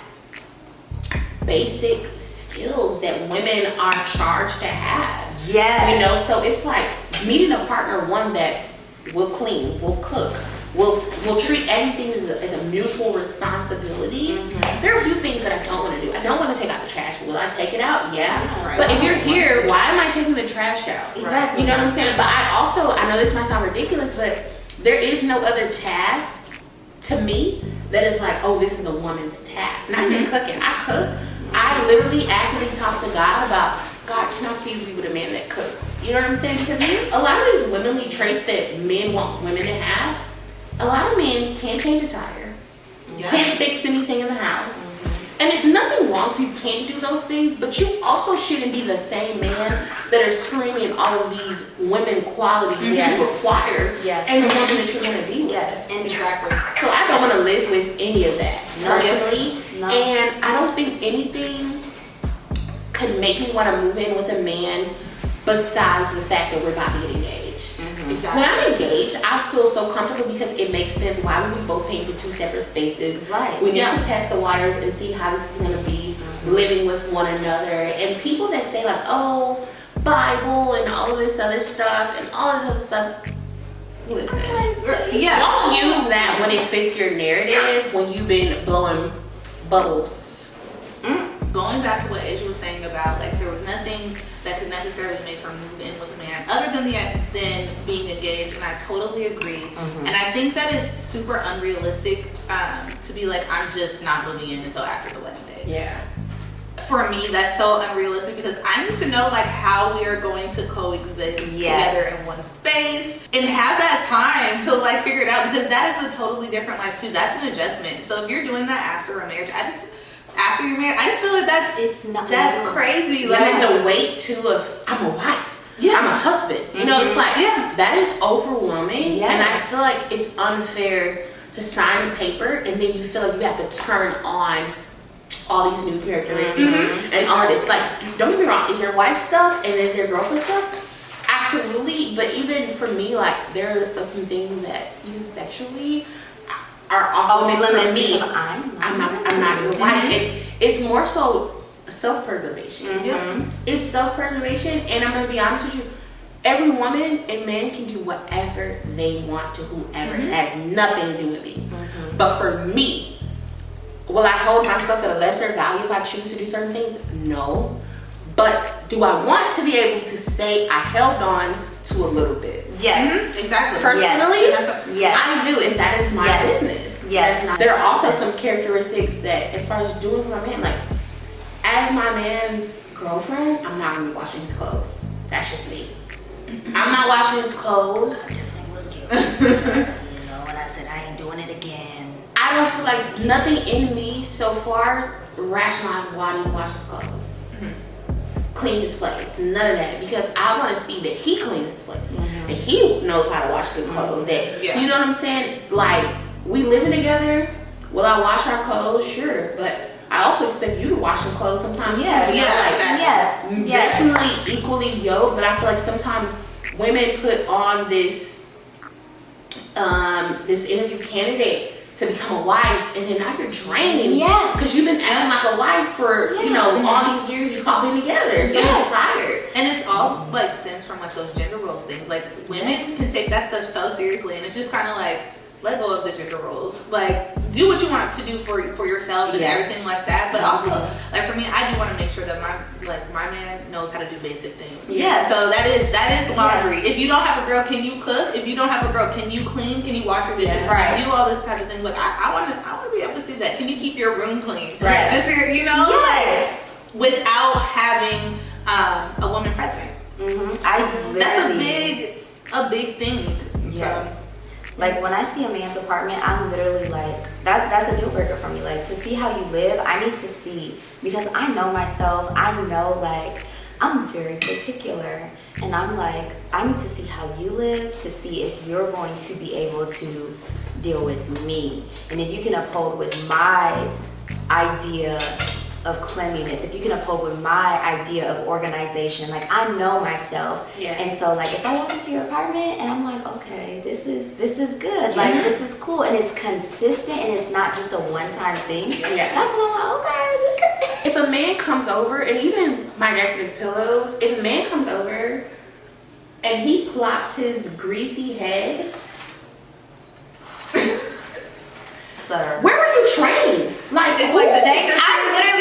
basic skills that women are charged to have. Yes. You know, so it's like meeting a partner, one that will clean, will cook, will treat everything as a mutual responsibility. There are a few things that I don't want to do. I don't want to take out the trash. Will I take it out? Yeah. Right. But if you're here, why am I taking the trash out? Exactly. You know what I'm saying? But I know this might sound ridiculous, but there is no other task to me that is like, oh, this is a woman's task. Not even cooking. I cook. I literally actively talk to God about, God, can I please be with a man that cooks? You know what I'm saying? Because a lot of these womanly traits that men want women to have, a lot of men can't change a tire, can't fix anything in the house. And it's nothing wrong if you can't do those things, but you also shouldn't be the same man that are screaming all of these women qualities that you require and the woman that you're going to be with. Yes, Exactly. So I don't want to live with any of that personally. No. And I don't think anything could make me want to move in with a man besides the fact that we're about to get engaged. Exactly. When I'm engaged, I feel so comfortable because it makes sense. Why would we both paying for two separate spaces? Right. We need to test the waters and see how this is going to be living with one another. And people that say like, oh, Bible and all of this other stuff and all of this other stuff. Listen, don't use that when it fits your narrative when you've been blowing bubbles. Going back to what Asia was saying about like there was nothing that could necessarily make her move in with a man other than being engaged, and I totally agree. And I think that is super unrealistic to be like, I'm just not moving in until after the wedding day. Yeah. For me, that's so unrealistic because I need to know like how we are going to coexist together in one space and have that time to like figure it out, because that is a totally different life too. That's an adjustment. So if you're doing that after a marriage, after you're married, I just feel like that's crazy. Like, and then the weight too of I'm a wife, I'm a husband. You know, it's like that is overwhelming, and I feel like it's unfair to sign a paper and then you feel like you have to turn on all these new characteristics and all of this. Like, don't get me wrong, is there wife stuff and is there girlfriend stuff? Absolutely, but even for me, like there are some things that even sexually are off limits for me. I'm not your wife. It's more so self-preservation. It's self-preservation, and I'm gonna be honest with you. Every woman and man can do whatever they want to whoever. It has nothing to do with me. But for me, will I hold myself at a lesser value if I choose to do certain things? No. But do I want to be able to say I held on to a little bit? Yes. Exactly. Personally, Yes. I do, and that is my business. Yes. There are also some characteristics that, as far as doing for my man, like as my man's girlfriend, I'm not gonna be washing his clothes. That's just me. I'm not washing his clothes. I definitely was guilty. You know, and I said I ain't doing it again. I don't feel like nothing in me so far rationalizes why I need to wash his clothes. Clean his place, none of that, because I want to see that he cleans his place and he knows how to wash good clothes. That you know what I'm saying? Like, we living together. Will I wash our clothes? Sure, but I also expect you to wash your clothes sometimes. Definitely equally yoked. But I feel like sometimes women put on this this interview candidate to become a wife, and then now you're drained. Because you've been acting like a wife for you know all these years you've all been together. So you're tired. And it's all like stems from like those gender roles things. Like women can take that stuff so seriously, and it's just kind of like let go of the gender roles. Like do what you want to do for yourself and everything like that. But also, like for me, I do want to make sure that my man knows how to do basic things. Yes. So that is laundry. If you don't have a girl, can you cook? If you don't have a girl, can you clean? Can you wash your dishes? Can you do all this type of thing? Like I want to be able to see that. Can you keep your room clean? Right. Just, you know, like, without having a woman present. That's a big thing. Yes. Like when I see a man's apartment, I'm literally like, that's a deal breaker for me. Like to see how you live, I need to see, because I know myself. I know like I'm very particular, and I'm like, I need to see how you live to see if you're going to be able to deal with me, and if you can uphold with my idea of cleanliness, if you can uphold with my idea of organization. Like I know myself, and so like if I walk into your apartment and I'm like, okay, this is good, like this is cool, and it's consistent and it's not just a one-time thing, that's when I'm like, okay. If a man comes over, and even my decorative pillows, if a man comes over and he plops his greasy head, Sir, where were you trained? Like it's like the thing. I literally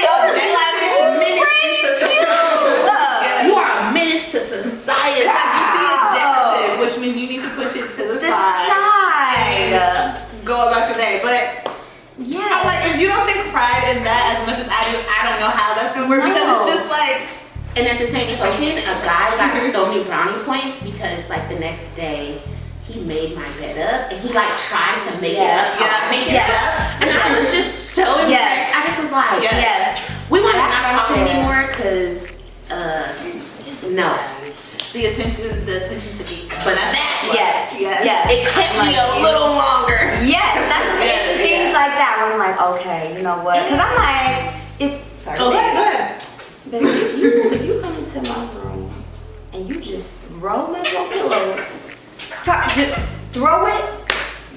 You are a menace to society. You see it's decorative, which means you need to push it to the side. Go about your day. But I'm like, if you don't take pride in that as much as I do, I don't know how that's gonna work, because it's just like. And at the same token, a guy got so many brownie points because like the next day he made my bed up, and he like tried to make it up. And I was just so impressed. I just was like, we want to not talk anymore because no. The attention to detail. But that it kept me a like, little longer. Yes, that's things like that where I'm like, okay, you know what? Because I'm like, go ahead. Baby, if you come into my room and you just roll my little pillows, just throw it,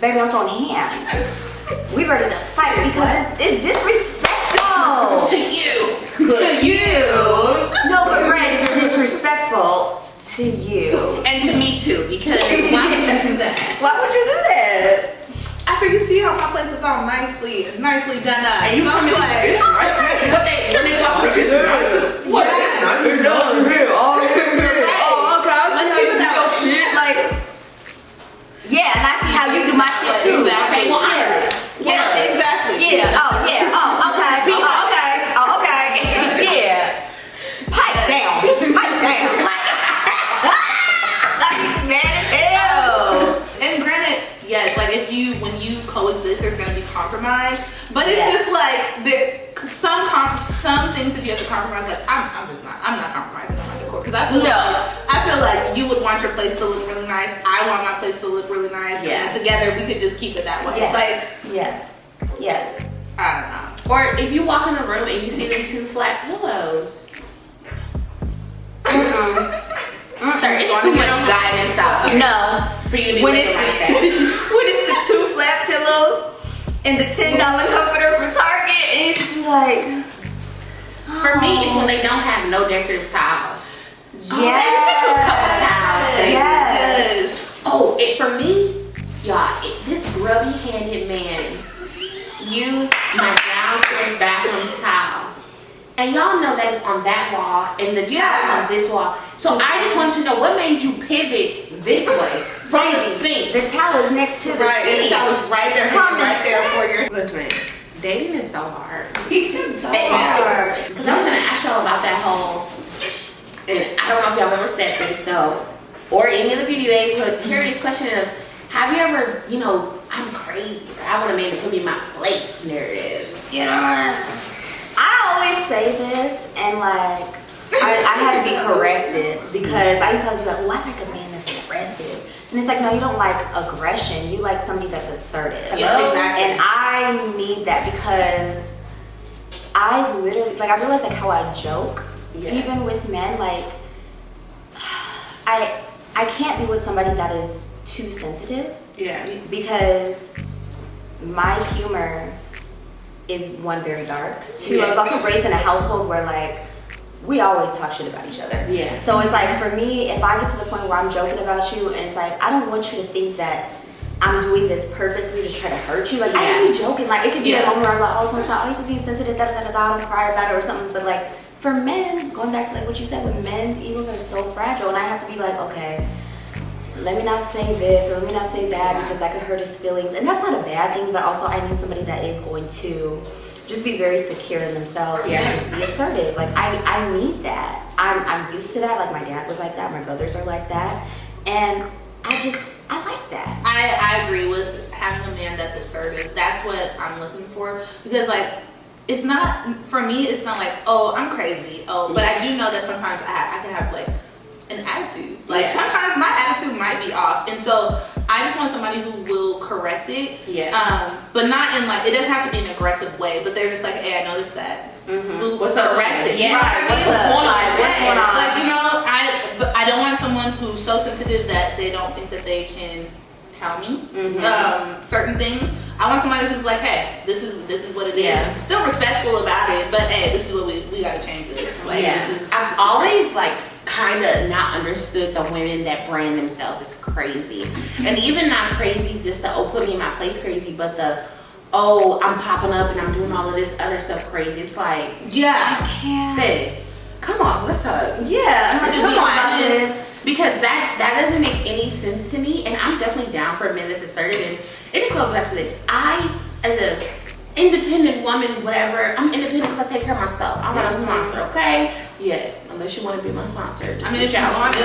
baby, I'm throwing hands. We ready to fight because it's disrespectful To you. No, but Brad, it's disrespectful to you And to me too, because why would you do that? Why would you do that? After you see how my place is all nicely done up, And you come in like, when they talk about this, what? It's done here. Oh, okay. I see how you do your shit. Like, and I see how you do my shit too. Okay, well, exactly. Okay. Yeah. Pipe down, bitch. Pipe down. Like, man as hell. And granted, yes, like when you coexist, there's gonna be compromise. But it's just like some things that you have to compromise. Like I'm not compromising on my decor, because I feel like you would want your place to look really nice. I want my place to look really nice. Yes. And together we could just keep it that way. Yes. I don't know. Or if you walk in a room and you see them 2 flat pillows. Sir, it's too much guidance out here. No. For you to be When looking it's like that. when it's the 2 flat pillows and the $10 comforter from Target, and you just be like, For me, it's when they don't have no decorative tiles. yeah. Let me get you a couple towels, baby. Yes. Oh, for me, y'all, this grubby-handed man used my downstairs bathroom tile. And y'all know that it's on that wall and the tile on this wall. So I just want to know what made you pivot this way from the sink. The towel is next to the sink. The towel is right there, right there for you. Listen, dating is so hard. It's so hard. Because I was gonna ask y'all about that whole, and I don't know if y'all ever said this, or any of the beauty babes, but curious question of, have you ever, I'm crazy, or I want a man to put me in my place narrative? You know, I always say this, and like, I had to be corrected, because I used to always be like, well, I like a man that's aggressive. And it's like, no, you don't like aggression. You like somebody that's assertive. Yeah, exactly. And I need that, because I literally, like, I realize like how I joke, even with men, like, I can't be with somebody that is too sensitive. Yeah. Because my humor is, 1, very dark. 2, I was also raised in a household where like we always talk shit about each other. Yeah. So it's like, for me, if I get to the point where I'm joking about you and it's like, I don't want you to think that I'm doing this purposely to try to hurt you. Like, I just be joking. Like, it could be a moment where I'm like, oh, sometimes oh, you just being sensitive, da-da-da-da-da, don't cry about it or something. But like, for men, going back to like what you said, when men's egos are so fragile, and I have to be like, okay, let me not say this or let me not say that because that could hurt his feelings. And that's not a bad thing, but also I need somebody that is going to just be very secure in themselves and just be assertive. Like, I need that. I'm used to that. Like, my dad was like that. My brothers are like that. And I like that. I agree with having a man that's assertive. That's what I'm looking for. Because, like, it's not, for me, it's not like, oh, I'm crazy. Oh, but I do know that sometimes I can have, like, an attitude. Like, sometimes my attitude might be off. And so I just want somebody who will correct it. But not in, like, it doesn't have to be an aggressive way, but they're just like, hey, I noticed that. What's up? Correct it. Yeah. Right. What's going on? What's going on? Like, you know, I don't want someone who's so sensitive that they don't think that they can tell me certain things. I want somebody who's like, hey, this is what it is. Still respectful about it, but hey, this is what we gotta change this. Like, I've always like kind of not understood the women that brand themselves as crazy, and even not crazy just to put me in my place crazy, but the I'm popping up and I'm doing all of this other stuff crazy. It's like, I can't. Sis, come on, let's hug. Yeah, Like, to come be on, honest. because that doesn't make any sense to me, and I'm definitely down for a man that's assertive. And it just goes back to this. I, as a independent woman, whatever, I'm independent because I take care of myself. I'm not a sponsor, okay? Yeah, unless you want to be my sponsor. I mean, if you want to,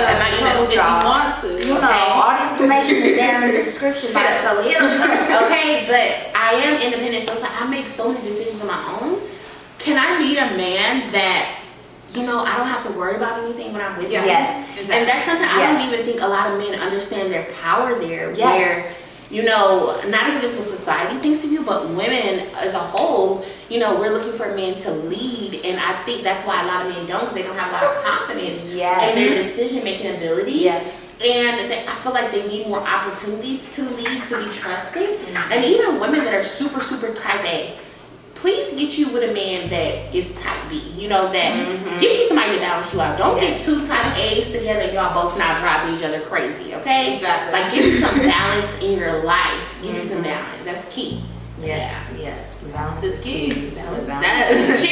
You know, all the information is down in the description by okay, but I am independent, so it's like I make so many decisions on my own. Can I meet a man that, you know, I don't have to worry about anything when I'm with him? Yes. Exactly. And that's something I don't even think a lot of men understand their power there. Where, you know, not even just what society thinks of you, but women as a whole, you know, we're looking for men to lead. And I think that's why a lot of men don't, because they don't have a lot of confidence in their decision-making ability. And I feel like they need more opportunities to lead, to be trusted. And even women that are super, super type A, please get you with a man that is type B. You know, that get you somebody to balance you out. Don't get two type A's together and y'all both not driving each other crazy, okay? Exactly. Like, get you some balance in your life. Get you some balance. That's key. Yes. Balance is key. Cheers to balance.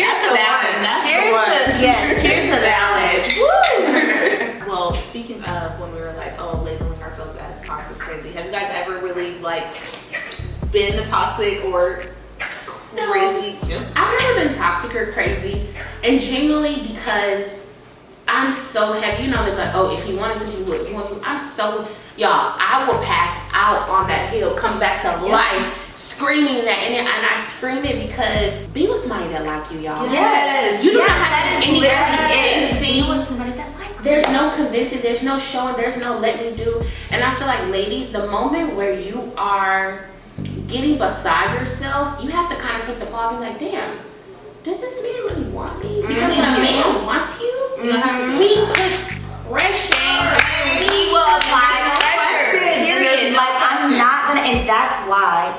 Cheers to balance. Woo! Well, speaking of when we were like, labeling ourselves as toxic crazy, have you guys ever really like been the toxic or crazy? I've never been toxic or crazy, and genuinely because I'm so heavy. You know, they're like, if you wanted to, you would. I'm so, y'all, I will pass out on that hill, come back to life, screaming that, and I scream it because be with somebody that like you, y'all. You don't have any convincing. Be with somebody that likes you. There's no convincing, there's no showing, there's no let me do. And I feel like, ladies, the moment where you are getting beside yourself, you have to kind of take the pause and be like, damn, does this man really want me? Because when a man wants you, he puts pressure. He will apply pressure. Period. Like, I'm not gonna, and that's why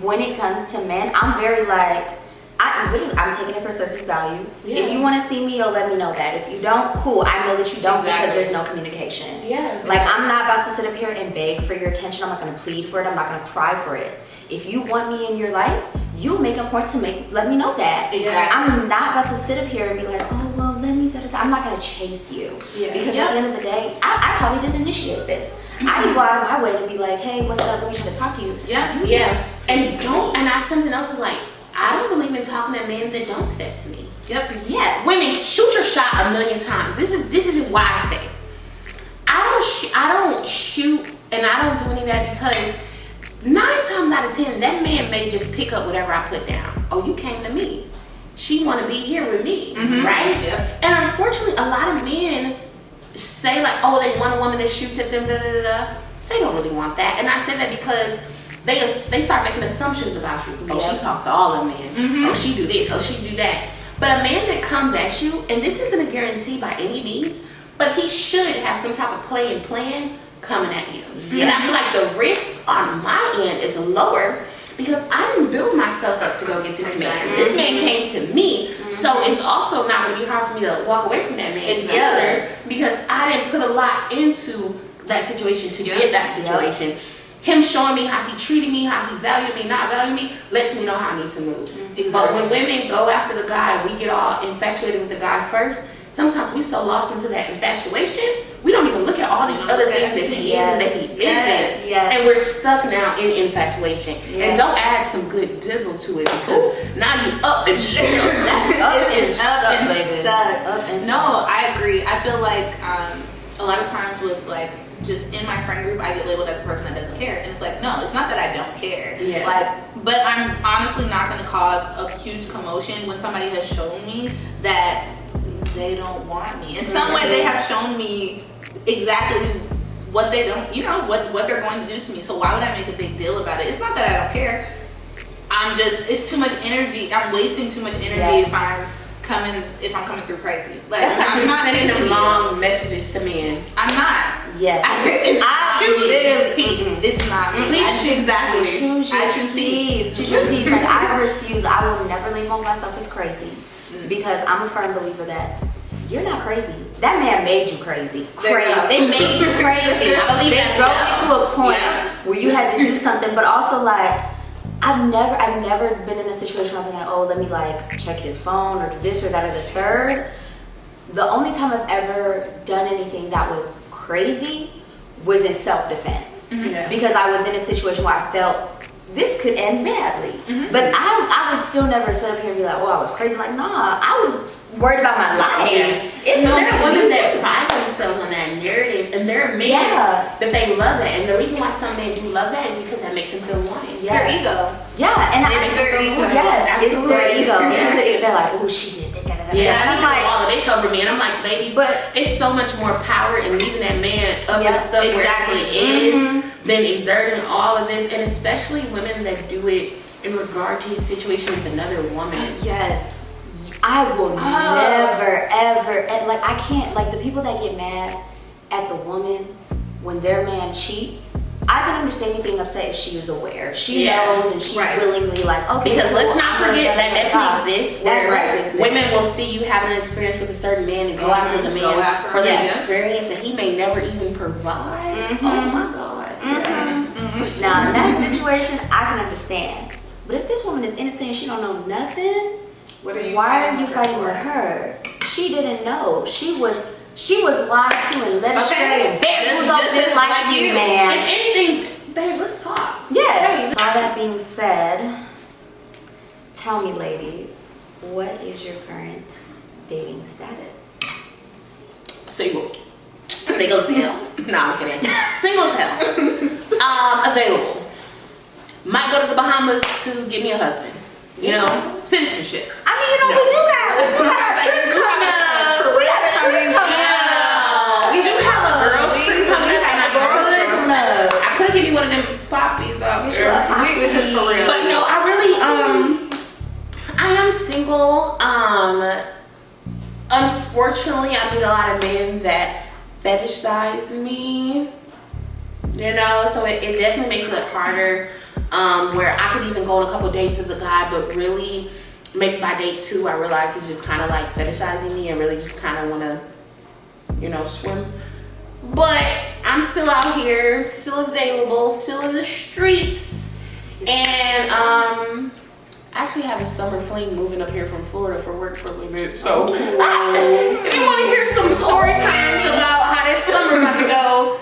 when it comes to men, I'm very like, I'm taking it for surface value. If you want to see me, you'll let me know that. If you don't, cool. I know that you don't because there's no communication. Like, I'm not about to sit up here and beg for your attention. I'm not going to plead for it. I'm not going to cry for it. If you want me in your life, you'll make a point to let me know that. I'm not about to sit up here and be like, let me da-da-da. I'm not going to chase you. Because at the end of the day, I probably didn't initiate this. I didn't go out of my way to be like, hey, what's up? Let me try to talk to you. And something else is like, I don't believe in talking to men that don't step to me. Women, shoot your shot a million times. This is just why I say I don't shoot and I don't do any of that, because 9 times out of 10 that man may just pick up whatever I put down. You came to me. She want to be here with me, right? And unfortunately, a lot of men say like, they want a woman that shoots at them. They don't really want that, and I say that because they start making assumptions about you. She talked to all of men. She do this. She do that. But a man that comes at you, and this isn't a guarantee by any means, but he should have some type of play and plan coming at you. And I feel like the risk on my end is lower because I didn't build myself up to go get this man. This man came to me, so it's also not going to be hard for me to walk away from that man Exactly. either, because I didn't put a lot into that situation to get that situation. Him showing me how he treated me, how he valued me, not valued me, lets me know how I need to move. Exactly. But when women go after the guy, we get all infatuated with the guy first. Sometimes we so lost into that infatuation, we don't even look at all these other things that he is and that he isn't. Yes. And we're stuck now in infatuation. And don't add some good dizzle to it, because now you up and stuck. Up and stuck, baby. Stuck. Up and stuck. No, I agree. I feel like a lot of times with like just in my friend group, I get labeled as a person that doesn't care, and it's like, no, it's not that I don't care. Yeah. Like, but I'm honestly not going to cause a huge commotion when somebody has shown me that they don't want me. In some way, they have shown me exactly what they don't, you know, what they're going to do to me. So why would I make a big deal about it? It's not that I don't care. I'm just, it's too much energy. I'm wasting too much energy if I'm coming through crazy. Like, That's how I'm you're not sending them sending long messages to men. I'm not. Yes. I choose peace. It's not me. Please I choose exactly. Choose your I choose peace. peace. Choose your peace. Like, I refuse. I will never label myself as crazy, because I'm a firm believer that you're not crazy. That man made you crazy. There you go. They made you crazy. I believe They that drove as you to a point Yeah. where you had to do something, but also like, I've never been in a situation where I've been like, oh, let me like check his phone or do this or that or the third. The only time I've ever done anything that was crazy was in self-defense. Yeah. Because I was in a situation where I felt this could end badly. But I would still never sit up here and be like, oh, I was crazy. Like, nah, I was worried about my life. Yeah. It's There no are big women deal. that pride themselves on that narrative, and there are men Yeah. that they love that. And the reason why some men do love that is because that makes them feel wanted. It's their ego. Yeah, and It's their ego. Yes, it's their Absolutely. ego. Yeah. It's their ego. They're like, oh, she did. Yeah, And she I'm did like, all of this over me, and I'm like, ladies, But- it's so much more power in leaving that man up Yeah, and stuff exactly. where he is than exerting all of this, and especially women that do it in regard to his situation with another woman. Yes. I will never, ever, and like, I can't, like, the people that get mad at the woman when their man cheats, I can understand you being upset if she is aware. She Yeah. knows and she's willingly like, okay. Because cool, let's not I'm gonna forget da- that da- da- definitely da. exists That where does exist. women will see you having an experience with a certain man and go after the Go man after for him, that yeah. experience that he may never even provide. Oh my God. Now, in that situation, I can understand. But if this woman is innocent and she don't know nothing, What are you why are you for? fighting with her? She didn't know. She was lied to and led astray and bamboozled just like you, If man. anything, babe, let's talk. Yeah. Hey, All that being said, tell me, ladies, what is your current dating status? Single. Single as hell. No, I'm kidding. Single as hell. Available. Might go to the Bahamas to get me a husband. You know, citizenship. I mean, you know, we do got our trip coming up. We got a trip coming up. We do have a girl trip coming up. And I could give you one of them poppies out there. But no, I really, I am single. Unfortunately, I meet a lot of men that fetishize me. You know, so it definitely makes it harder. Where I could even go on a couple dates with a guy, but really, maybe by date 2, I realize he's just kind of like fetishizing me and really just kind of want to, you know, swim. But I'm still out here, still available, still in the streets, and I actually have a summer fling moving up here from Florida for work for a little bit. So if you want to hear some story times about how this summer about to go,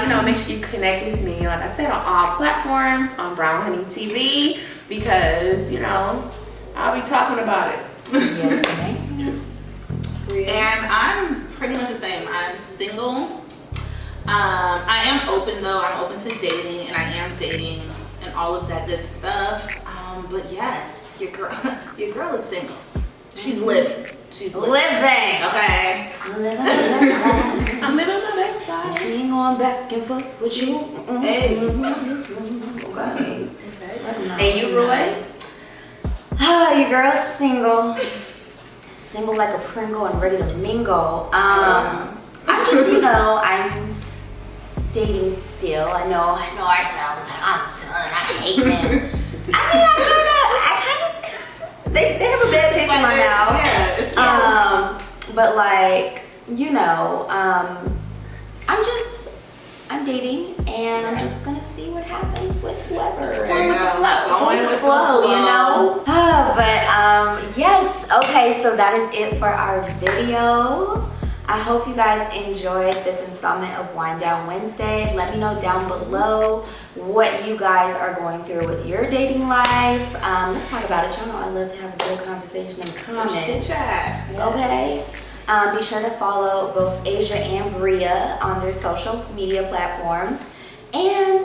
you know, make sure you connect with me, like I said, on all platforms, on Brown Honey TV, because, you know, I'll be talking about it. Yes, ma'am. And I'm pretty much the same. I'm single. I am open though. I'm open to dating, and I am dating and all of that good stuff. But yes, your girl is single. She's living. She's living. Okay. I'm living my best life. I'm living my best And life. she ain't going back and forth with you. Hey. Okay. And you, Roy? Ah, your girl's single. Single like a Pringle and ready to mingle. I'm just, you know, I'm dating still. I know I sound like I'm son, I hate men. I mean, I kind of, they have a bad taste in my mouth. Yeah, it's But like, you know, I'm dating, and I'm just gonna see what happens with whoever. Going with the flow, you know. But yes, okay. So that is it for our video. I hope you guys enjoyed this installment of Wind Down Wednesday. Let me know down below what you guys are going through with your dating life. Let's talk about it. Y'all know I love to have a good conversation in the comments. Okay. Be sure to follow both Asia and Bria on their social media platforms. And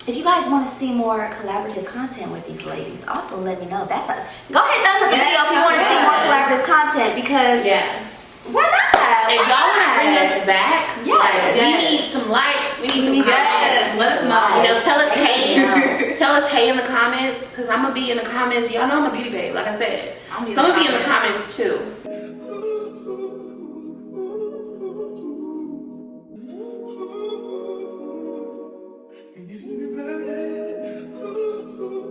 if you guys want to see more collaborative content with these ladies, also let me know. Go ahead, thumbs up the video if you want to see more collaborative content, because why not? If y'all want to bring us back, we need some likes, we need some comments. Let us know. You know, tell us hey in the comments, because I'm gonna be in the comments. Y'all know I'm a beauty babe, like I said. So I'm gonna be in the comments too.